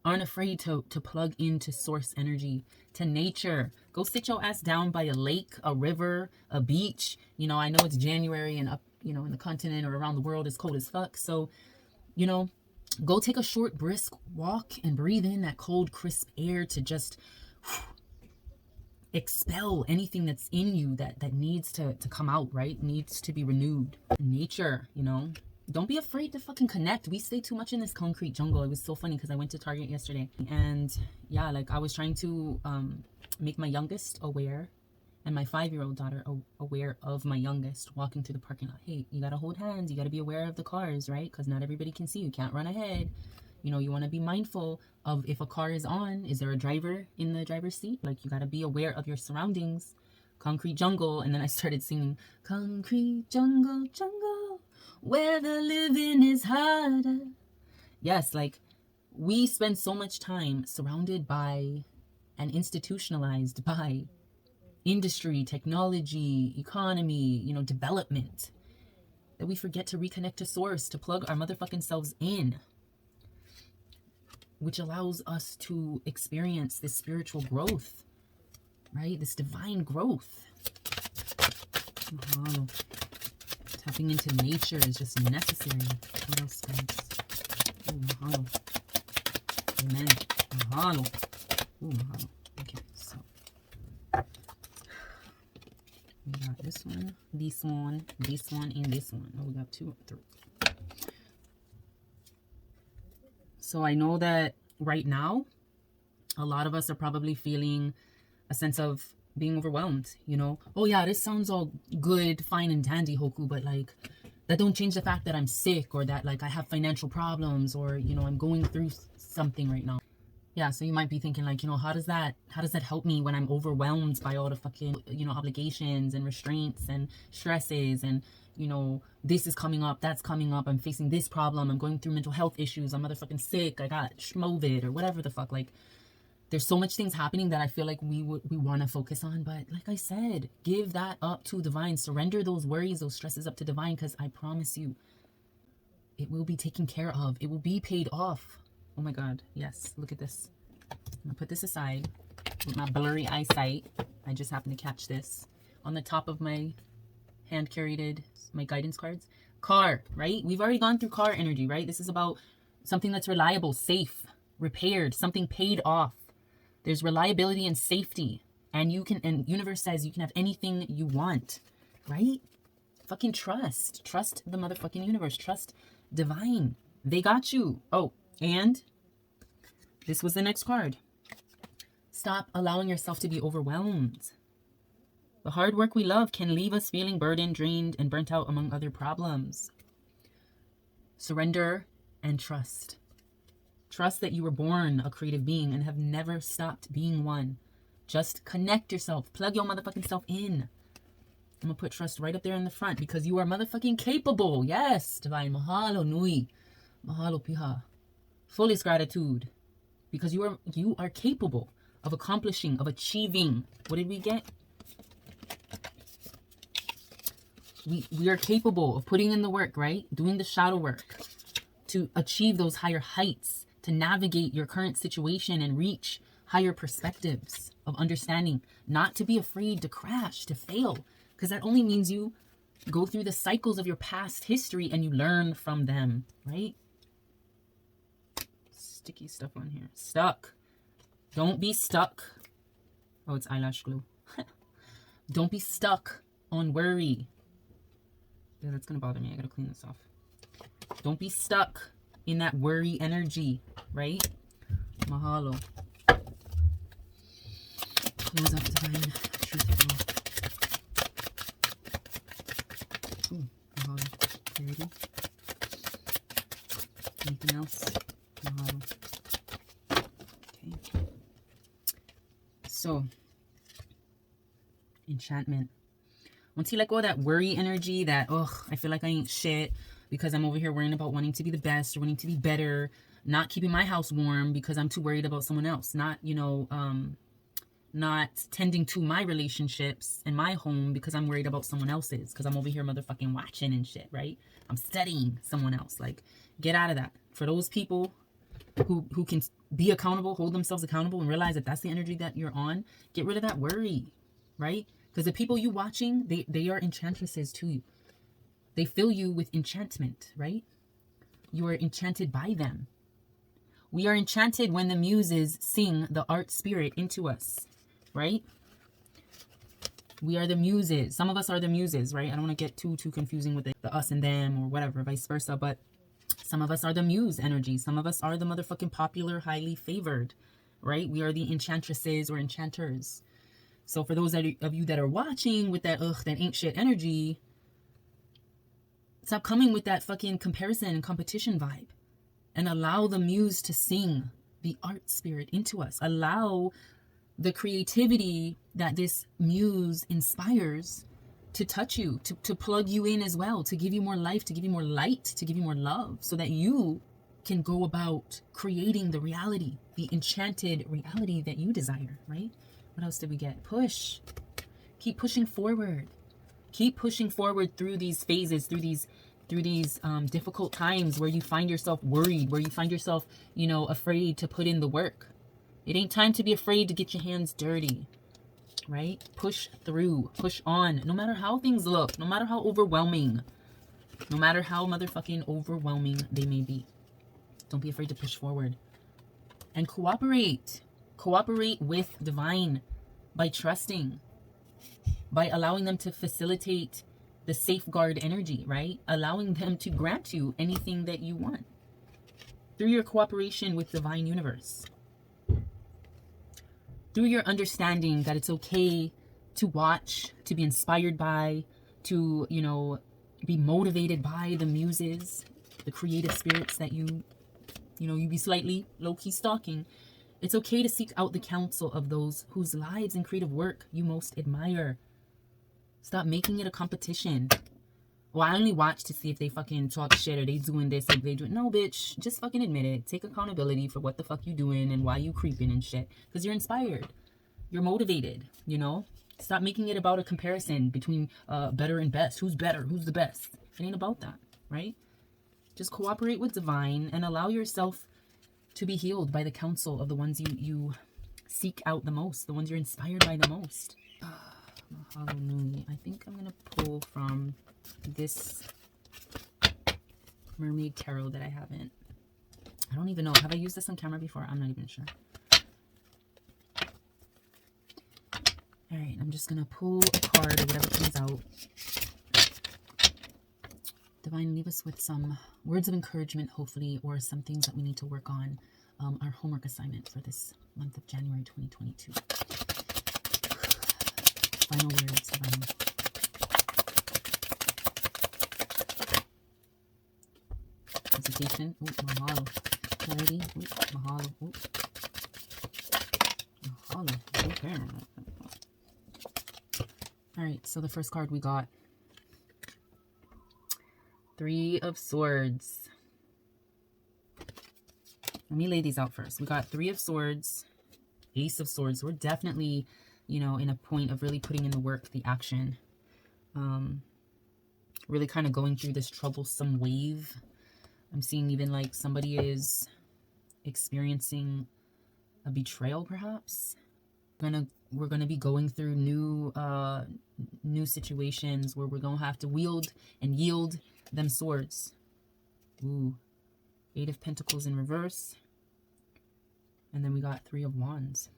aren't afraid to plug into source energy, to nature. Go sit your ass down by a lake, a river, a beach. You know, I know it's January and up, you know, in the continent or around the world it's cold as fuck. So, you know, go take a short, brisk walk and breathe in that cold, crisp air to just expel anything that's in you that needs to come out, right? Needs to be renewed. Nature, you know, don't be afraid to fucking connect. We stay too much in this concrete jungle. It was so funny because I went to Target yesterday, and yeah, like I was trying to make my youngest aware, and my 5-year-old daughter aware of my youngest walking through the parking lot. Hey, you gotta hold hands, you gotta be aware of the cars, right? Because not everybody can see you. Can't run ahead. You know, you want to be mindful of if a car is on, is there a driver in the driver's seat? Like, you got to be aware of your surroundings. Concrete jungle. And then I started singing, concrete jungle, jungle, where the living is harder. Yes, like, we spend so much time surrounded by and institutionalized by industry, technology, economy, you know, development, that we forget to reconnect to source, to plug our motherfucking selves in, which allows us to experience this spiritual growth, right? This divine growth. Mahalo. Tapping into nature is just necessary. What else, guys? Oh, mahalo. Amen. Mahalo. Oh, mahalo. Okay, so we got this one, and this one. Oh, we got 2, 3. So I know that right now, a lot of us are probably feeling a sense of being overwhelmed, you know? Oh yeah, this sounds all good, fine and dandy, Hoku, but like, that don't change the fact that I'm sick, or that like I have financial problems, or, you know, I'm going through something right now. Yeah, so you might be thinking like, how does that help me when I'm overwhelmed by all the fucking, obligations and restraints and stresses and, this is coming up, that's coming up, I'm facing this problem, I'm going through mental health issues, I'm motherfucking sick, I got schmovid or whatever the fuck. Like, there's so much things happening that I feel like we want to focus on. But like I said, give that up to divine. Surrender those worries, those stresses up to divine, because I promise you, it will be taken care of. It will be paid off. Oh my God. Yes. Look at this. I'm going to put this aside with my blurry eyesight. I just happened to catch this on the top of my hand carried, my guidance cards. Car, right? We've already gone through car energy, right? This is about something that's reliable, safe, repaired, something paid off. There's reliability and safety. And universe says you can have anything you want, right? Fucking trust. Trust the motherfucking universe. Trust divine. They got you. Oh, and this was the next card. Stop allowing yourself to be overwhelmed. The hard work we love can leave us feeling burdened, drained, and burnt out, among other problems. Surrender and trust. Trust that you were born a creative being and have never stopped being one. Just connect yourself. Plug your motherfucking self in. I'm going to put trust right up there in the front because you are motherfucking capable. Yes, divine. Mahalo nui. Mahalo piha. Fullest gratitude. Because you are capable of accomplishing, of achieving. What did we get? We are capable of putting in the work, right? Doing the shadow work to achieve those higher heights, to navigate your current situation and reach higher perspectives of understanding, not to be afraid to crash, to fail, because that only means you go through the cycles of your past history and you learn from them, right? Sticky stuff on here. Stuck. Don't be stuck. Oh, it's eyelash glue. Don't be stuck on worry. Yeah, that's going to bother me. I got to clean this off. Don't be stuck in that worry energy, right? Mahalo. Close up divine truth. Ooh, mahalo. Clarity. Anything else? Mahalo. Okay. So, enchantment. Once you let go of that worry energy, that, I feel like I ain't shit because I'm over here worrying about wanting to be the best or wanting to be better, not keeping my house warm because I'm too worried about someone else, not, not tending to my relationships and my home because I'm worried about someone else's, because I'm over here motherfucking watching and shit, right? I'm studying someone else. Like, get out of that. For those people who can be accountable, hold themselves accountable, and realize that that's the energy that you're on, get rid of that worry, right? Because the people you watching, they are enchantresses to you. They fill you with enchantment, right? You are enchanted by them. We are enchanted when the muses sing the art spirit into us, right? We are the muses. Some of us are the muses, right? I don't want to get too confusing with the us and them or whatever, vice versa. But some of us are the muse energy. Some of us are the motherfucking popular, highly favored, right? We are the enchantresses or enchanters. So for those of you that are watching with that that ain't shit energy, stop coming with that fucking comparison and competition vibe, and allow the muse to sing the art spirit into us. Allow the creativity that this muse inspires to touch you, to plug you in as well, to give you more life, to give you more light, to give you more love, so that you can go about creating the reality, the enchanted reality that you desire, right? What else did we get? Push. Keep pushing forward. Keep pushing forward through these phases, through these difficult times where you find yourself worried, where you find yourself, afraid to put in the work. It ain't time to be afraid to get your hands dirty, right? Push through, push on, no matter how things look, no matter how overwhelming, no matter how motherfucking overwhelming they may be. Don't be afraid to push forward. And cooperate. Cooperate with divine by trusting, by allowing them to facilitate the safeguard energy, right? Allowing them to grant you anything that you want through your cooperation with divine universe. Through your understanding that it's okay to watch, to be inspired by, to, be motivated by the muses, the creative spirits that you be slightly low-key stalking. It's okay to seek out the counsel of those whose lives and creative work you most admire. Stop making it a competition. Well, I only watch to see if they fucking talk shit or they doing this or they doing... No, bitch. Just fucking admit it. Take accountability for what the fuck you doing and why you creeping and shit. Because you're inspired. You're motivated, you know? Stop making it about a comparison between better and best. Who's better? Who's the best? It ain't about that, right? Just cooperate with divine and allow yourself to be healed by the counsel of the ones you seek out the most, the ones you're inspired by the most. Mahalo. I think I'm going to pull from this Mermaid Tarot that I haven't. I don't even know. Have I used this on camera before? I'm not even sure. All right, I'm just going to pull a card or whatever comes out. Divine, leave us with some words of encouragement, hopefully, or some things that we need to work on. Our homework assignment for this month of January 2022. Final words, Divine. Hesitation. Ooh, Mahalo. Clarity. Ooh, Mahalo. Ooh. Mahalo. Okay. All right, so the first card we got. 3 of Swords. Let me lay these out first. We got 3 of Swords, Ace of Swords. We're definitely, you know, in a point of really putting in the work, the action. Really kind of going through this troublesome wave. I'm seeing even like somebody is experiencing a betrayal, perhaps. We're gonna be going through new situations where we're gonna have to wield and yield them swords. Ooh, 8 of Pentacles in reverse. And then we got 3 of Wands.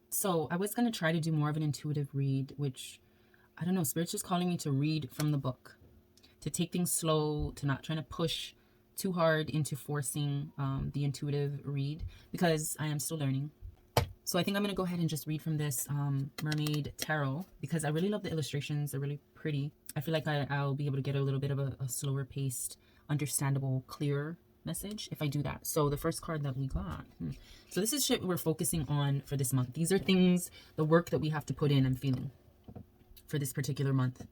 So I was going to try to do more of an intuitive read, which, I don't know, Spirit's just calling me to read from the book. To take things slow, to not trying to push too hard into forcing the intuitive read, because I am still learning. So I think I'm going to go ahead and just read from this Mermaid Tarot, because I really love the illustrations. They're really pretty. I feel like I'll be able to get a little bit of a slower paced, understandable, clearer message if I do that. So the first card that we got. So this is shit we're focusing on for this month. These are things, the work that we have to put in, I'm feeling, for this particular month,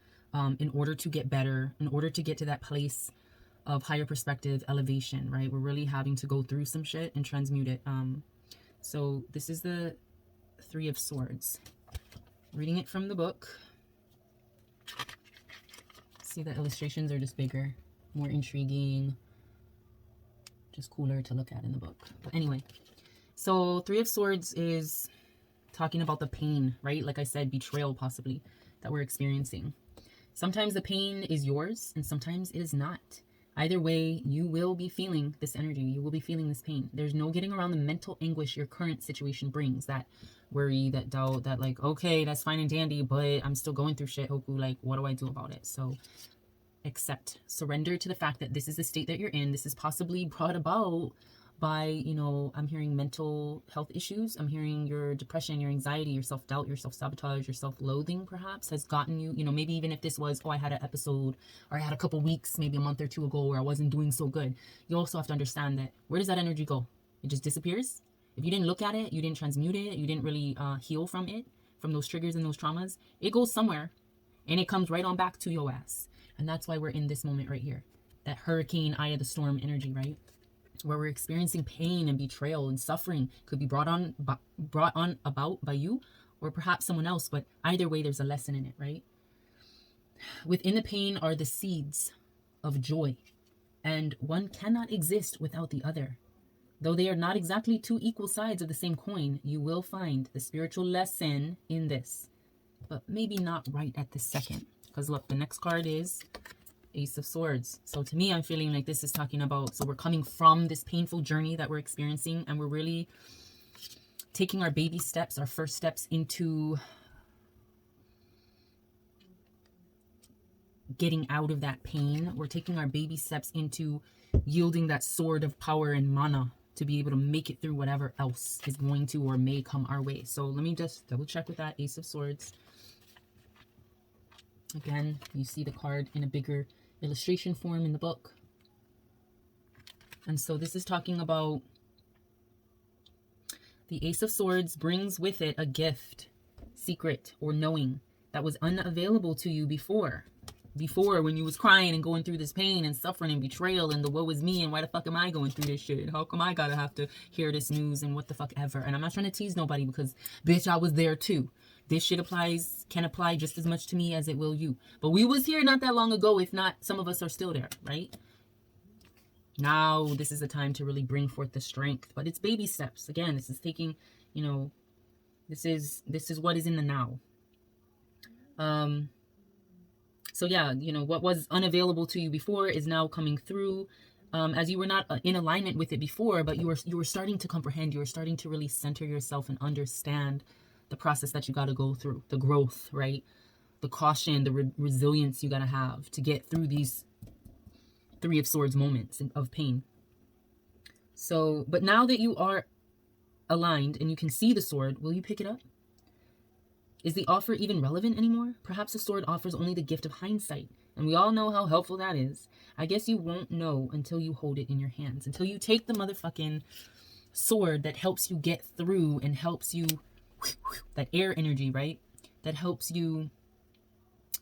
in order to get better, in order to get to that place of higher perspective, elevation, right? We're really having to go through some shit and transmute it. So this is the 3 of Swords. Reading it from the book. See, the illustrations are just bigger, more intriguing, just cooler to look at in the book. But anyway, so 3 of Swords is talking about the pain, right? Like I said, betrayal possibly that we're experiencing. Sometimes the pain is yours and sometimes it is not. Either way, you will be feeling this energy. You will be feeling this pain. There's no getting around the mental anguish your current situation brings. That worry, that doubt, that like, okay, that's fine and dandy, but I'm still going through shit, Hoku. Like, what do I do about it? So accept, surrender to the fact that this is the state that you're in. This is possibly brought about by, you know, I'm hearing mental health issues. I'm hearing your depression, your anxiety, your self-doubt, your self-sabotage, your self-loathing perhaps has gotten you, you know, maybe even if this was, oh, I had an episode or I had a couple weeks, maybe a month or 2 ago where I wasn't doing so good. You also have to understand that where does that energy go? It just disappears. If you didn't look at it, you didn't transmute it, you didn't really heal from it, from those triggers and those traumas, it goes somewhere and it comes right on back to your ass. And that's why we're in this moment right here. That hurricane, eye of the storm energy, right? Where we're experiencing pain and betrayal and suffering. Could be brought on about by you or perhaps someone else. But either way, there's a lesson in it, right? Within the pain are the seeds of joy. And one cannot exist without the other. Though they are not exactly 2 equal sides of the same coin, you will find the spiritual lesson in this. But maybe not right at this second. Because look, the next card is Ace of Swords. So to me, I'm feeling like this is talking about, so we're coming from this painful journey that we're experiencing and we're really taking our baby steps, our first steps into getting out of that pain. We're taking our baby steps into yielding that sword of power and mana to be able to make it through whatever else is going to or may come our way. So let me just double check with that Ace of Swords. Again, you see the card in a bigger illustration form in the book. And so this is talking about The Ace of Swords brings with it a gift, secret, or knowing that was unavailable to you before. Before, when you was crying and going through this pain and suffering and betrayal and the woe is me and why the fuck am I going through this shit? How come I gotta have to hear this news and what the fuck ever? And I'm not trying to tease nobody because, bitch, I was there too. This shit can apply just as much to me as it will you. But we was here not that long ago. If not, some of us are still there, right? Now, this is the time to really bring forth the strength. But it's baby steps. Again, this is taking, you know, this is what is in the now. So yeah, you know, what was unavailable to you before is now coming through, as you were not in alignment with it before, but you were starting to comprehend, you were starting to really center yourself and understand the process that you got to go through, the growth, right? The caution, the resilience you got to have to get through these Three of Swords moments of pain. So, but now that you are aligned and you can see the sword, will you pick it up? Is the offer even relevant anymore? Perhaps the sword offers only the gift of hindsight, and we all know how helpful that is. I guess you won't know until you hold it in your hands, until you take the motherfucking sword that helps you get through and helps you, that air energy, right? That helps you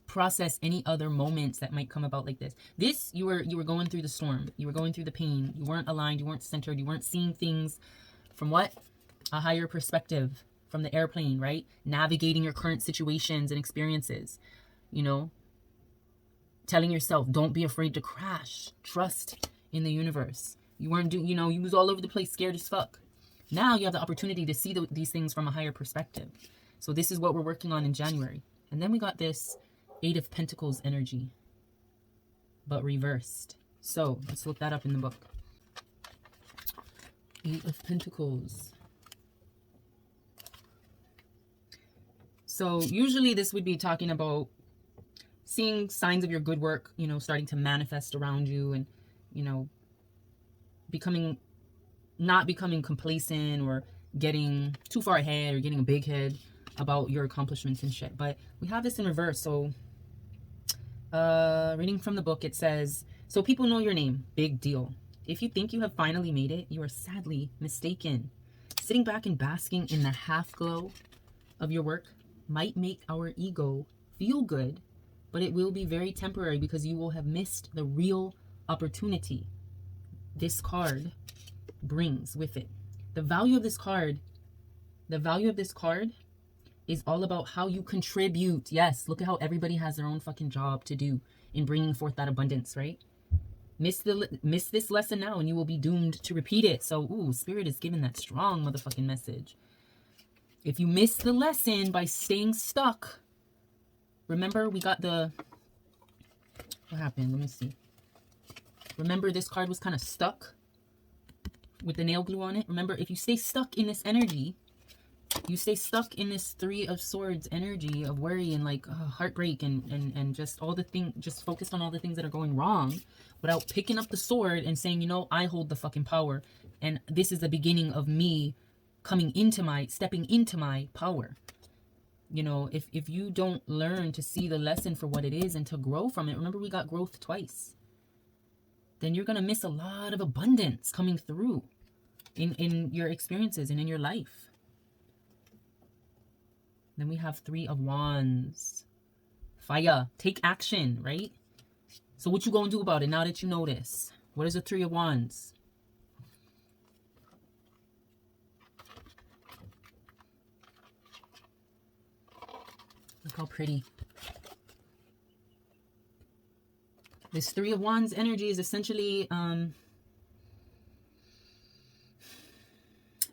process any other moments that might come about like this. This, you were going through the storm. You were going through the pain. You weren't aligned. You weren't centered. You weren't seeing things from what? A higher perspective. From the airplane, right? Navigating your current situations and experiences, you know, telling yourself, don't be afraid to crash. Trust in the universe. You weren't doing, you know, you was all over the place, scared as fuck. Now you have the opportunity to see these things from a higher perspective. So this is what we're working on in January. And then we got this Eight of Pentacles energy, but reversed. So let's look that up in the book. Eight of Pentacles. So usually this would be talking about seeing signs of your good work, you know, starting to manifest around you and, you know, not becoming complacent or getting too far ahead or getting a big head about your accomplishments and shit. But we have this in reverse. So reading from the book, it says, so people know your name. Big deal. If you think you have finally made it, you are sadly mistaken. Sitting back and basking in the half glow of your work might make our ego feel good, but it will be very temporary because you will have missed the real opportunity this card brings with it. The value of this card is all about how you contribute. Yes, look at how everybody has their own fucking job to do in bringing forth that abundance, right? Miss this lesson now and you will be doomed to repeat it. So, ooh, Spirit is giving that strong motherfucking message. If you miss the lesson by staying stuck, remember we got the, what happened? Let me see. Remember this card was kind of stuck with the nail glue on it. Remember, if you stay stuck in this energy, you stay stuck in this Three of Swords energy of worry and like heartbreak and just all the things, just focused on all the things that are going wrong without picking up the sword and saying, you know, I hold the fucking power. And this is the beginning of me stepping into my power. You know, if you don't learn to see the lesson for what it is and to grow from it, remember we got growth twice, then you're going to miss a lot of abundance coming through in your experiences and in your life. Then we have Three of Wands. Fire. Take action, right? So what you going to do about it now that you know this? What is a Three of Wands? Look how pretty. This Three of Wands energy is essentially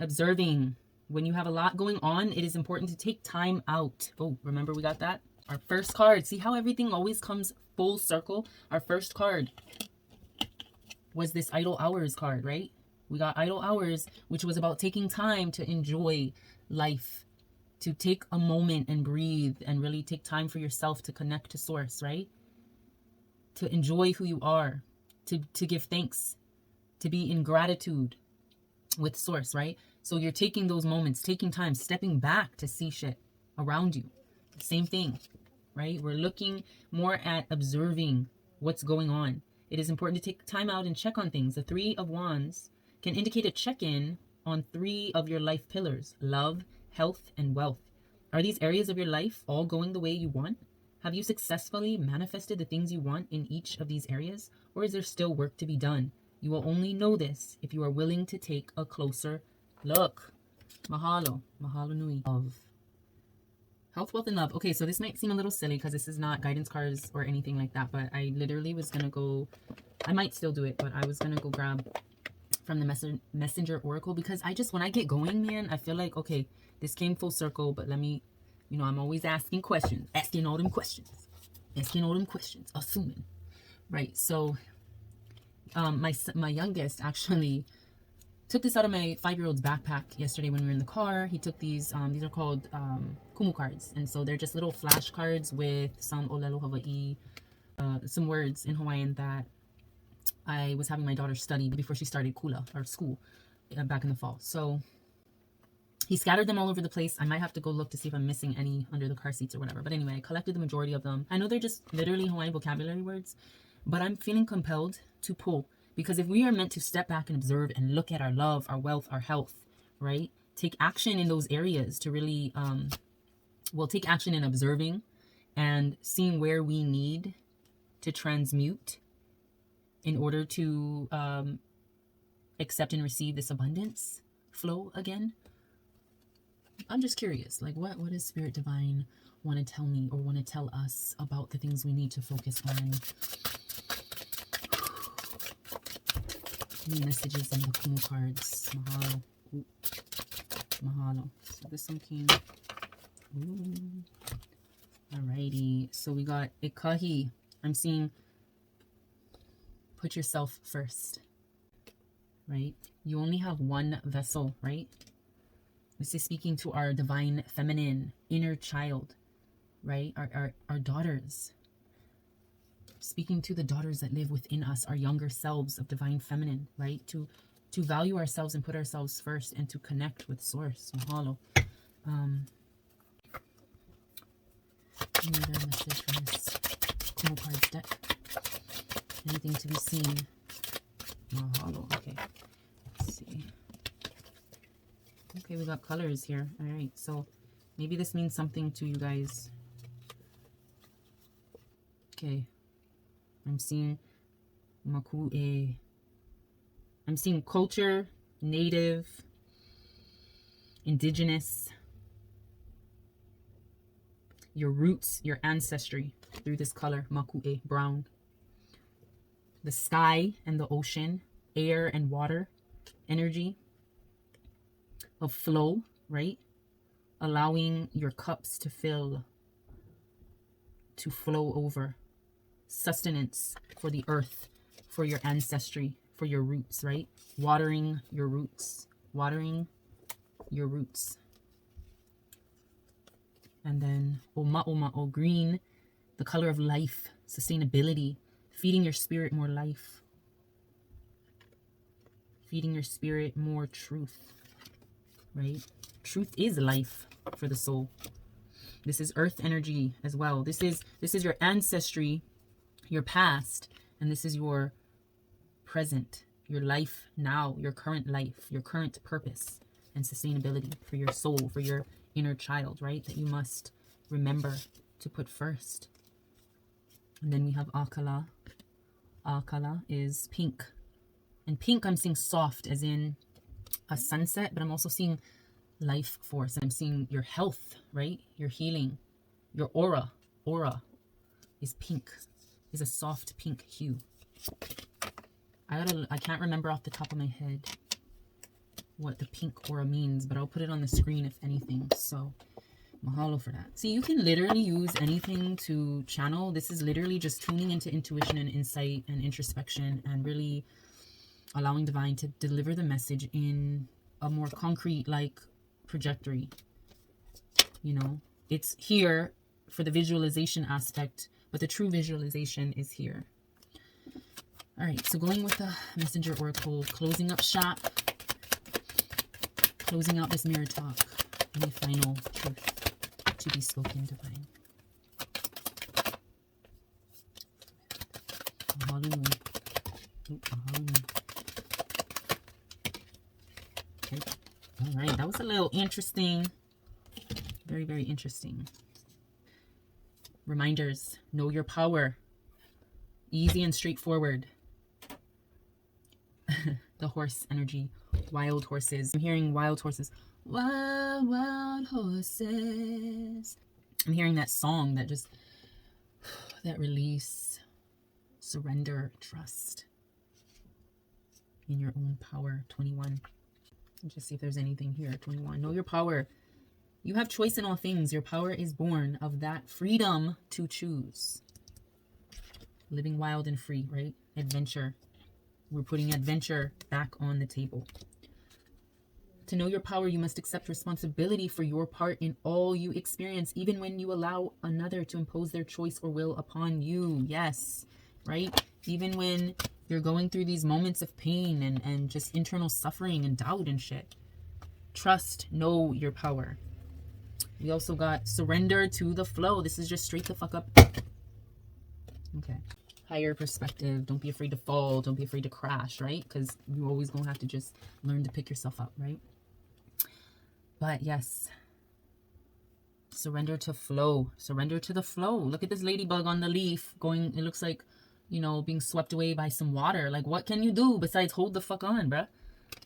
observing. When you have a lot going on, it is important to take time out. Oh, remember we got that? Our first card. See how everything always comes full circle? Our first card was this Idle Hours card, right? We got Idle Hours, which was about taking time to enjoy life, to take a moment and breathe and really take time for yourself to connect to Source, right? To enjoy who you are, to give thanks, to be in gratitude with Source, right? So you're taking those moments, taking time, stepping back to see shit around you. Same thing, right? We're looking more at observing what's going on. It is important to take time out and check on things. The Three of Wands can indicate a check-in on 3 of your life pillars: love, health, and wealth. Are these areas of your life all going the way you want? Have you successfully manifested the things you want in each of these areas? Or is there still work to be done? You will only know this if you are willing to take a closer look. Mahalo. Mahalo nui. Love. Health, wealth, and love. Okay, so this might seem a little silly because this is not guidance cards or anything like that, but I literally was going to go, I might still do it, but I was going to go grab from the messenger oracle, because when I get going, man, I feel like, okay, this came full circle, but let me, I'm always asking questions, asking all them questions, assuming, right? So my youngest actually took this out of my 5-year-old's backpack yesterday when we were in the car. He took these are called kumu cards, and so they're just little flashcards with some olelo Hawai'i, some words in Hawaiian that I was having my daughter study before she started kula, or school, back in the fall. So he scattered them all over the place. I might have to go look to see if I'm missing any under the car seats or whatever. But anyway, I collected the majority of them. I know they're just literally Hawaiian vocabulary words, but I'm feeling compelled to pull, because if we are meant to step back and observe and look at our love, our wealth, our health, right? Take action in those areas to really, take action in observing and seeing where we need to transmute in order to accept and receive this abundance flow again. I'm just curious, like what does Spirit Divine want to tell me or want to tell us about the things we need to focus on? Any messages on the Kumu cards? Mahalo. Ooh. Mahalo. So this one came. Ooh. Alrighty. So we got Ikahi. I'm seeing put yourself first. Right? You only have one vessel, right? This is speaking to our divine feminine inner child, right? Our daughters. Speaking to the daughters that live within us, our younger selves of divine feminine, right? To value ourselves and put ourselves first, and to connect with source. Mahalo. Any other message from this Kumu cards deck? Anything to be seen? Mahalo. Okay. Let's see. Okay, we got colors here. All right, so maybe this means something to you guys. Okay. I'm seeing makue. I'm seeing culture, native, indigenous, your roots, your ancestry through this color, makue, brown. The sky and the ocean, air and water, energy of flow, right? Allowing your cups to fill, to flow over. Sustenance for the earth, for your ancestry, for your roots, right? Watering your roots, watering your roots. And then o green, the color of life, sustainability, feeding your spirit more life, feeding your spirit more truth, right? Truth is life for the soul. This is earth energy as well. This is your ancestry, your past, and this is your present, your life now, your current life, your current purpose and sustainability for your soul, for your inner child, right? That you must remember to put first. And then we have Akala. Akala is pink. And pink, I'm seeing soft, as in a sunset, but I'm also seeing life force. I'm seeing your health, right? Your healing, your aura. Aura is pink. Is a soft pink hue. I can't remember off the top of my head what the pink aura means, but I'll put it on the screen if anything. So mahalo for that. See, you can literally use anything to channel. This is literally just tuning into intuition and insight and introspection, and really allowing divine to deliver the message in a more concrete, like, trajectory. It's here for the visualization aspect, but the true visualization is here. All right, so going with the messenger oracle, closing up shop, closing out this mirror talk. Any final truth to be spoken, divine? Mahalo. Okay. All right, that was a little interesting. Very, very interesting. Reminders, know your power. Easy and straightforward. The horse energy, wild horses. I'm hearing wild horses. Wild, wild horses. I'm hearing that song that just, that release, surrender, trust in your own power. 21. Let's just see if there's anything here. 21. Know your power. You have choice in all things. Your power is born of that freedom to choose. Living wild and free, right? Adventure. We're putting adventure back on the table. To know your power, you must accept responsibility for your part in all you experience, even when you allow another to impose their choice or will upon you. Yes, right? Even when you're going through these moments of pain and just internal suffering and doubt and shit. Trust, know your power. We also got surrender to the flow. This is just straight the fuck up. Okay. Higher perspective. Don't be afraid to fall. Don't be afraid to crash, right? Because you're always going to have to just learn to pick yourself up, right? But yes. Surrender to flow. Surrender to the flow. Look at this ladybug on the leaf going, it looks like, you know, being swept away by some water. Like, what can you do besides hold the fuck on, bruh?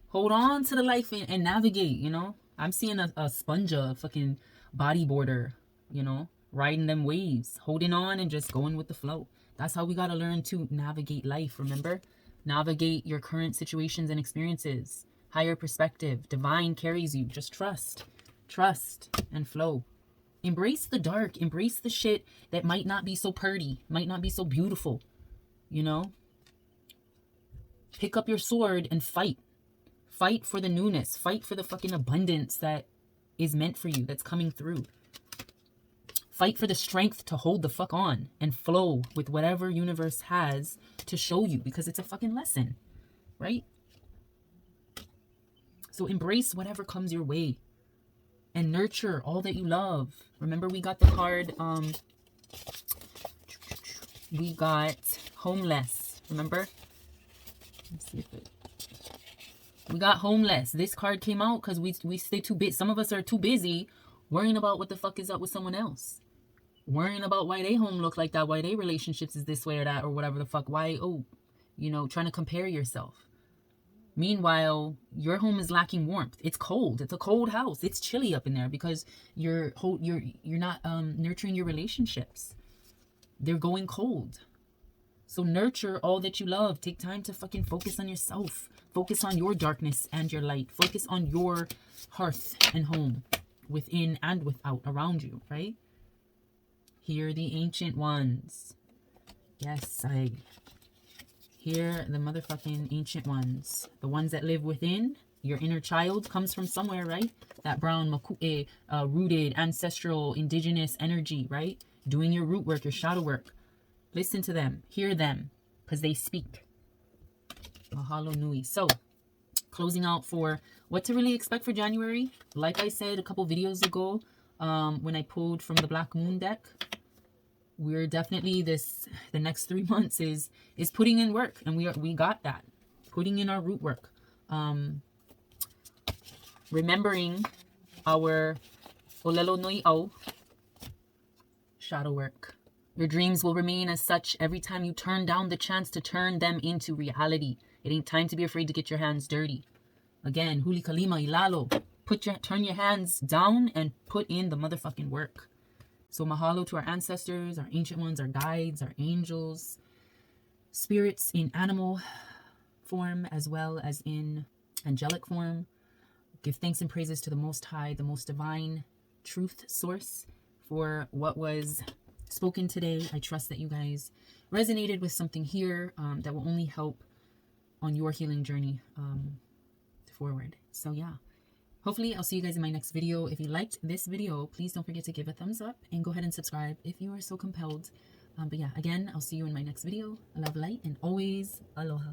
Hold on to the life and navigate, you know? I'm seeing a sponge, a fucking bodyboarder, you know, riding them waves, holding on and just going with the flow. That's how we got to learn to navigate life, remember? Navigate your current situations and experiences. Higher perspective. Divine carries you. Just trust. Trust and flow. Embrace the dark. Embrace the shit that might not be so pretty, might not be so beautiful, you know? Pick up your sword and fight. Fight for the newness. Fight for the fucking abundance that is meant for you, that's coming through. Fight for the strength to hold the fuck on and flow with whatever universe has to show you, because it's a fucking lesson, right? So embrace whatever comes your way and nurture all that you love. Remember, we got the card, we got homeless, remember? Let's see if it... We got homeless. This card came out because we stay too busy. Some of us are too busy worrying about what the fuck is up with someone else. Worrying about why they home look like that, why they relationships is this way or that, or whatever the fuck. Why, oh, you know, trying to compare yourself. Meanwhile, your home is lacking warmth. It's cold. It's a cold house. It's chilly up in there because you're not nurturing your relationships. They're going cold. So nurture all that you love. Take time to fucking focus on yourself. Focus on your darkness and your light. Focus on your hearth and home, within and without, around you, right? Hear the ancient ones. Yes, I hear the motherfucking ancient ones. The ones that live within. Your inner child comes from somewhere, right? That brown, makue, rooted, ancestral, indigenous energy, right? Doing your root work, your shadow work. Listen to them. Hear them. Because they speak. Mahalo nui. So, closing out for what to really expect for January. Like I said a couple videos ago, when I pulled from the Black Moon deck, we're definitely the next 3 months is putting in work, and we got that, putting in our root work, remembering our olelo noi au, shadow work. Your dreams will remain as such every time you turn down the chance to turn them into reality. It ain't time to be afraid to get your hands dirty. Again, huli kalima ilalo. Turn your hands down and put in the motherfucking work. So mahalo to our ancestors, our ancient ones, our guides, our angels, spirits in animal form as well as in angelic form. Give thanks and praises to the Most High, the most divine truth source, for what was spoken today. I trust that you guys resonated with something here that will only help on your healing journey forward. So yeah. Hopefully, I'll see you guys in my next video. If you liked this video, please don't forget to give a thumbs up and go ahead and subscribe if you are so compelled. But yeah, again, I'll see you in my next video. Love, light, and always aloha.